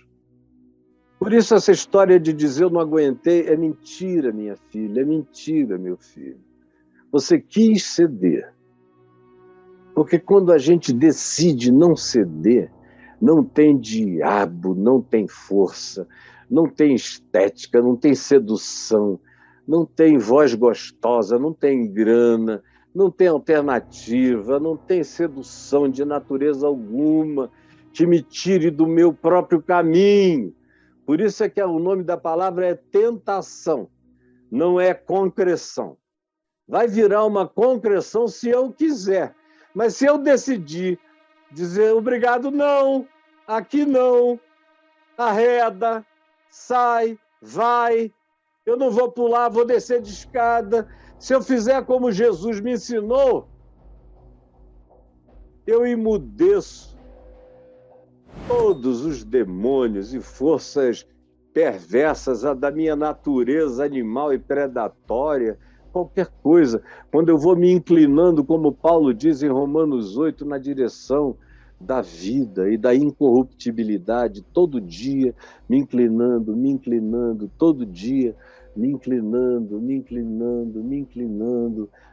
Por isso essa história de dizer eu não aguentei é mentira, minha filha, é mentira, meu filho. Você quis ceder. Porque quando a gente decide não ceder, não tem diabo, não tem força, não tem estética, não tem sedução, não tem voz gostosa, não tem grana, não tem alternativa, não tem sedução de natureza alguma que me tire do meu próprio caminho. Por isso é que o nome da palavra é tentação, não é concreção. Vai virar uma concreção se eu quiser. Mas se eu decidir dizer obrigado, não, aqui não, arreda, sai, vai, eu não vou pular, vou descer de escada. Se eu fizer como Jesus me ensinou, eu emudeço todos os demônios e forças perversas da minha natureza animal e predatória, qualquer coisa. Quando eu vou me inclinando, como Paulo diz em Romanos 8, na direção da vida e da incorruptibilidade, todo dia me inclinando, todo dia me inclinando,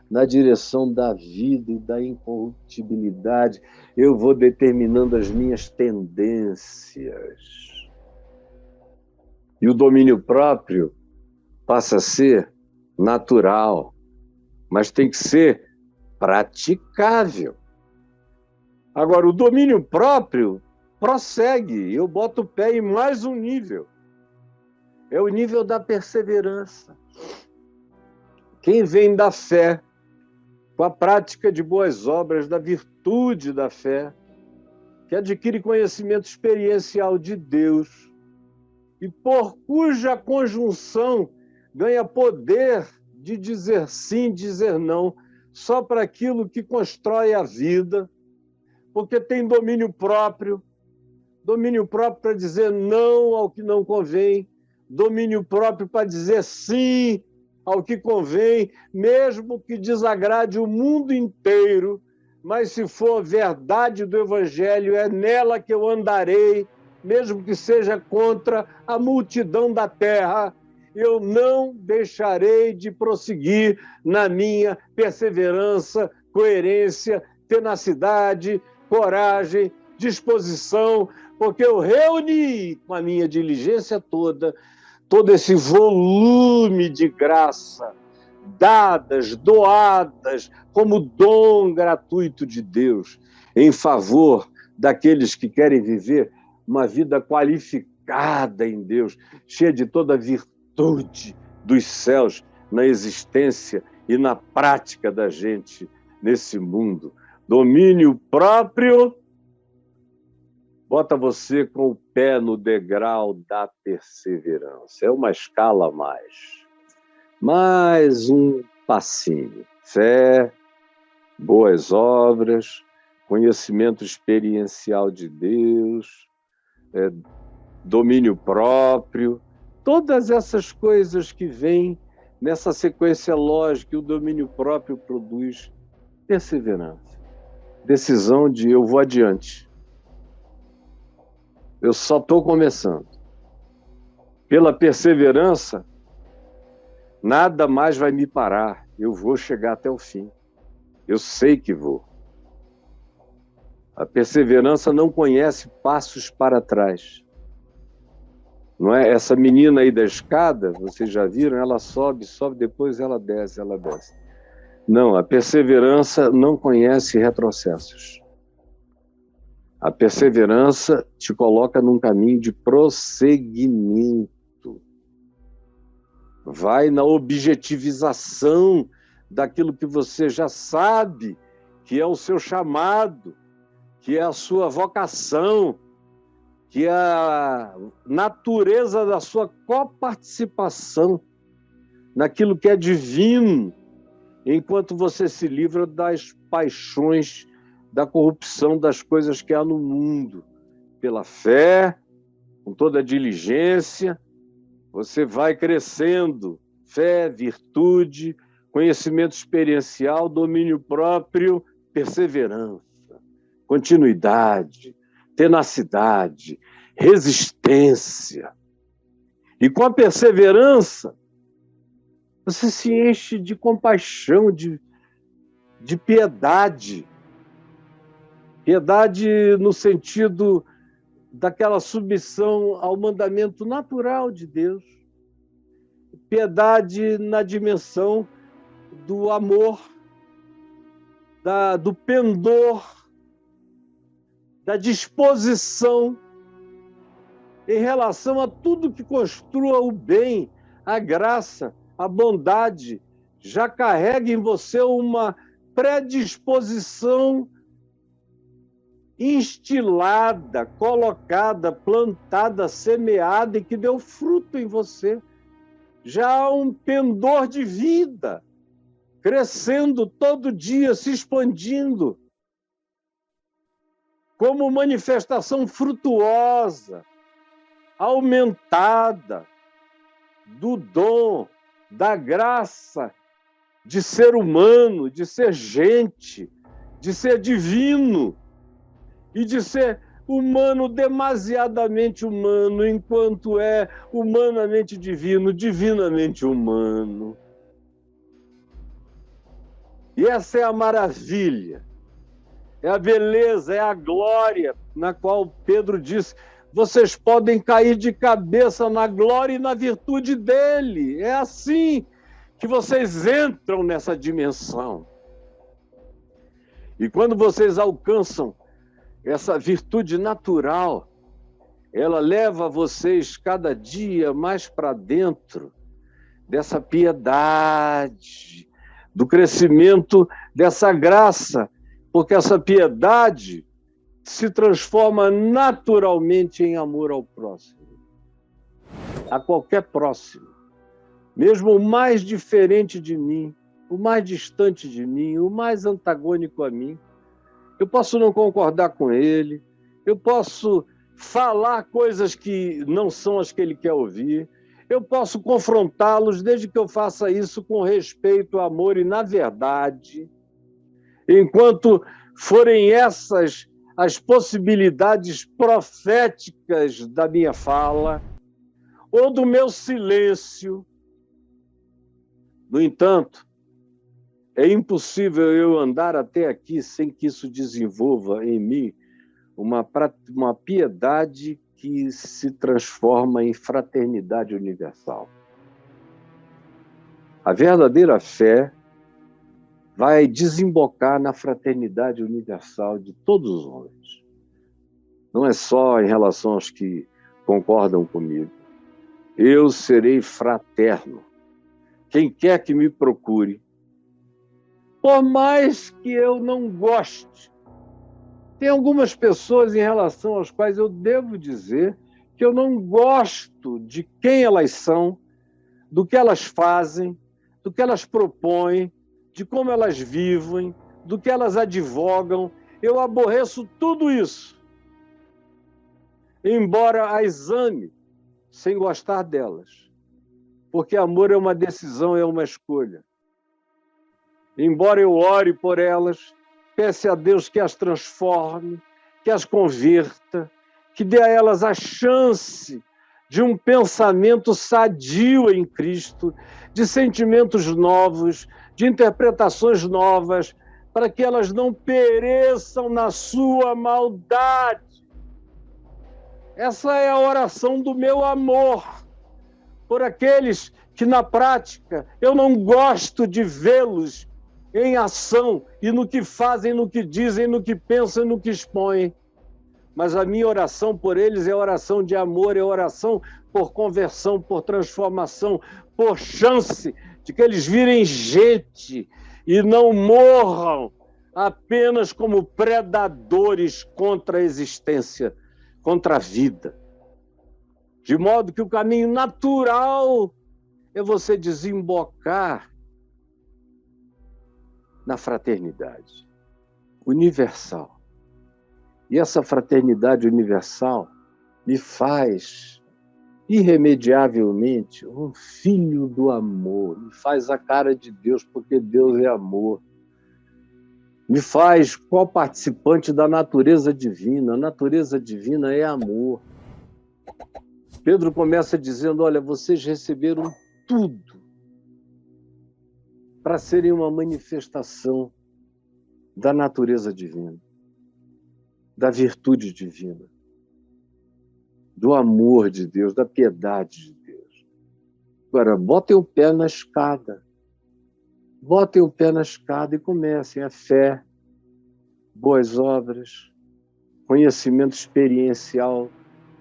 na direção da vida e da incorruptibilidade, eu vou determinando as minhas tendências. E o domínio próprio passa a ser natural, mas tem que ser praticável. Agora, o domínio próprio prossegue, eu boto o pé em mais um nível. É o nível da perseverança. Quem vem da fé, com a prática de boas obras, da virtude da fé, que adquire conhecimento experiencial de Deus, e por cuja conjunção ganha poder de dizer sim, dizer não, só para aquilo que constrói a vida, porque tem domínio próprio para dizer não ao que não convém, domínio próprio para dizer sim ao que convém, mesmo que desagrade o mundo inteiro, mas se for verdade do Evangelho, é nela que eu andarei, mesmo que seja contra a multidão da terra, eu não deixarei de prosseguir na minha perseverança, coerência, tenacidade, coragem, disposição, porque eu reuni com a minha diligência toda, todo esse volume de graça dadas, doadas, como dom gratuito de Deus, em favor daqueles que querem viver uma vida qualificada em Deus, cheia de toda a virtude dos céus na existência e na prática da gente nesse mundo. Domínio próprio bota você com o pé no degrau da perseverança. É uma escala a mais. Mais um passinho. Fé, boas obras, conhecimento experiencial de Deus, domínio próprio, todas essas coisas que vêm nessa sequência lógica que o domínio próprio produz. Perseverança. Decisão de eu vou adiante. Eu só estou começando. Pela perseverança, nada mais vai me parar. Eu vou chegar até o fim. Eu sei que vou. A perseverança não conhece passos para trás. Não é? Essa menina aí da escada, vocês já viram? Ela sobe, depois ela desce. Não, a perseverança não conhece retrocessos. A perseverança te coloca num caminho de prosseguimento. Vai na objetivização daquilo que você já sabe, que é o seu chamado, que é a sua vocação, que é a natureza da sua coparticipação naquilo que é divino, enquanto você se livra das paixões, da corrupção das coisas que há no mundo. Pela fé, com toda a diligência, você vai crescendo. Fé, virtude, conhecimento experiencial, domínio próprio, perseverança, continuidade, tenacidade, resistência. E com a perseverança, você se enche de compaixão, de piedade. Piedade no sentido daquela submissão ao mandamento natural de Deus. Piedade na dimensão do amor, do pendor, da disposição em relação a tudo que construa o bem, a graça, a bondade. Já carrega em você uma predisposição instilada, colocada, plantada, semeada e que deu fruto em você. Já há um pendor de vida, crescendo todo dia, se expandindo, como manifestação frutuosa, aumentada do dom, da graça de ser humano, de ser gente, de ser divino e de ser humano demasiadamente humano, enquanto é humanamente divino, divinamente humano. E essa é a maravilha, é a beleza, é a glória na qual Pedro diz: vocês podem cair de cabeça na glória e na virtude dele. É assim que vocês entram nessa dimensão. E quando vocês alcançam essa virtude natural, ela leva vocês cada dia mais para dentro dessa piedade, do crescimento dessa graça, porque essa piedade se transforma naturalmente em amor ao próximo, a qualquer próximo, mesmo o mais diferente de mim, o mais distante de mim, o mais antagônico a mim. Eu posso não concordar com ele, eu posso falar coisas que não são as que ele quer ouvir, eu posso confrontá-los, desde que eu faça isso com respeito, amor e na verdade, enquanto forem essas as possibilidades proféticas da minha fala ou do meu silêncio. No entanto, é impossível eu andar até aqui sem que isso desenvolva em mim uma piedade que se transforma em fraternidade universal. A verdadeira fé vai desembocar na fraternidade universal de todos os homens. Não é só em relação aos que concordam comigo. Eu serei fraterno. Quem quer que me procure, por mais que eu não goste. Tem algumas pessoas em relação às quais eu devo dizer que eu não gosto de quem elas são, do que elas fazem, do que elas propõem, de como elas vivem, do que elas advogam. Eu aborreço tudo isso, embora as ame sem gostar delas, porque amor é uma decisão, é uma escolha. Embora eu ore por elas, peça a Deus que as transforme, que as converta, que dê a elas a chance de um pensamento sadio em Cristo, de sentimentos novos, de interpretações novas, para que elas não pereçam na sua maldade. Essa é a oração do meu amor por aqueles que, na prática, eu não gosto de vê-los em ação e no que fazem, no que dizem, no que pensam e no que expõem. Mas a minha oração por eles é oração de amor, é oração por conversão, por transformação, por chance de que eles virem gente e não morram apenas como predadores contra a existência, contra a vida. De modo que o caminho natural é você desembocar na fraternidade universal. E essa fraternidade universal me faz, irremediavelmente, um filho do amor, me faz a cara de Deus, porque Deus é amor. Me faz co-participante da natureza divina. A natureza divina é amor. Pedro começa dizendo, olha, vocês receberam tudo para serem uma manifestação da natureza divina, da virtude divina, do amor de Deus, da piedade de Deus. Agora, botem o pé na escada. Botem o pé na escada e comecem a fé, boas obras, conhecimento experiencial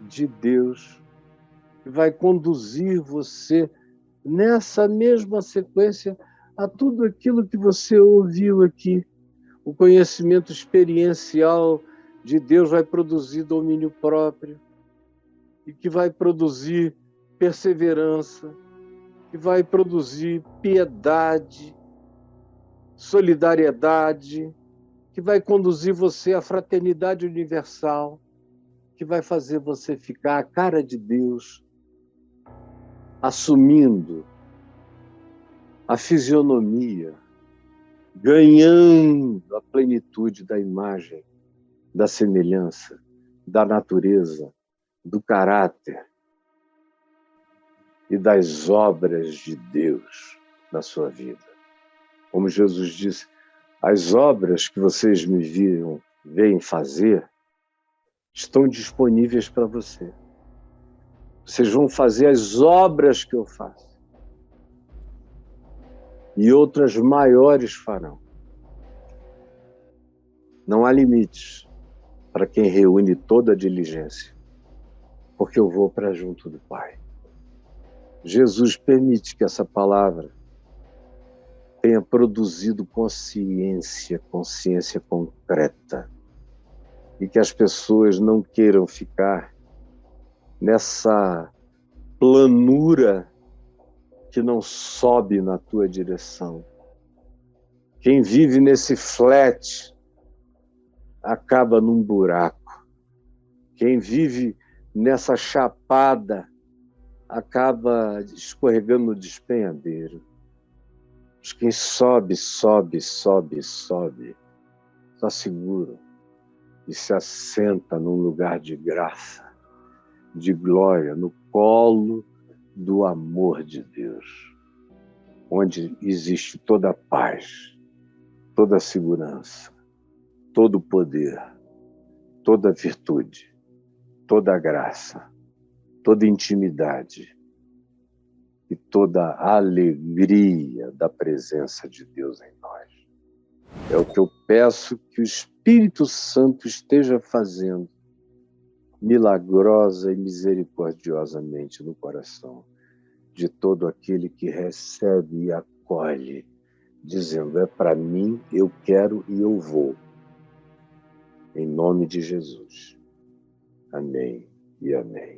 de Deus, que vai conduzir você nessa mesma sequência a tudo aquilo que você ouviu aqui. O conhecimento experiencial de Deus vai produzir domínio próprio e que vai produzir perseverança, que vai produzir piedade, solidariedade, que vai conduzir você à fraternidade universal, que vai fazer você ficar a cara de Deus, assumindo a fisionomia, ganhando a plenitude da imagem, da semelhança, da natureza, do caráter e das obras de Deus na sua vida. Como Jesus disse, as obras que vocês me veem fazer estão disponíveis para você. Vocês vão fazer as obras que eu faço. E outras maiores farão. Não há limites para quem reúne toda a diligência, porque eu vou para junto do Pai. Jesus permite que essa palavra tenha produzido consciência concreta, e que as pessoas não queiram ficar nessa planura que não sobe na tua direção. Quem vive nesse flat acaba num buraco. Quem vive nessa chapada acaba escorregando no despenhadeiro. Mas quem sobe, está seguro e se assenta num lugar de graça, de glória, no colo do amor de Deus, onde existe toda a paz, toda a segurança, todo o poder, toda a virtude, toda a graça, toda a intimidade e toda a alegria da presença de Deus em nós. É o que eu peço que o Espírito Santo esteja fazendo milagrosa e misericordiosamente no coração de todo aquele que recebe e acolhe, dizendo, é para mim, eu quero e eu vou. Em nome de Jesus. Amém e amém.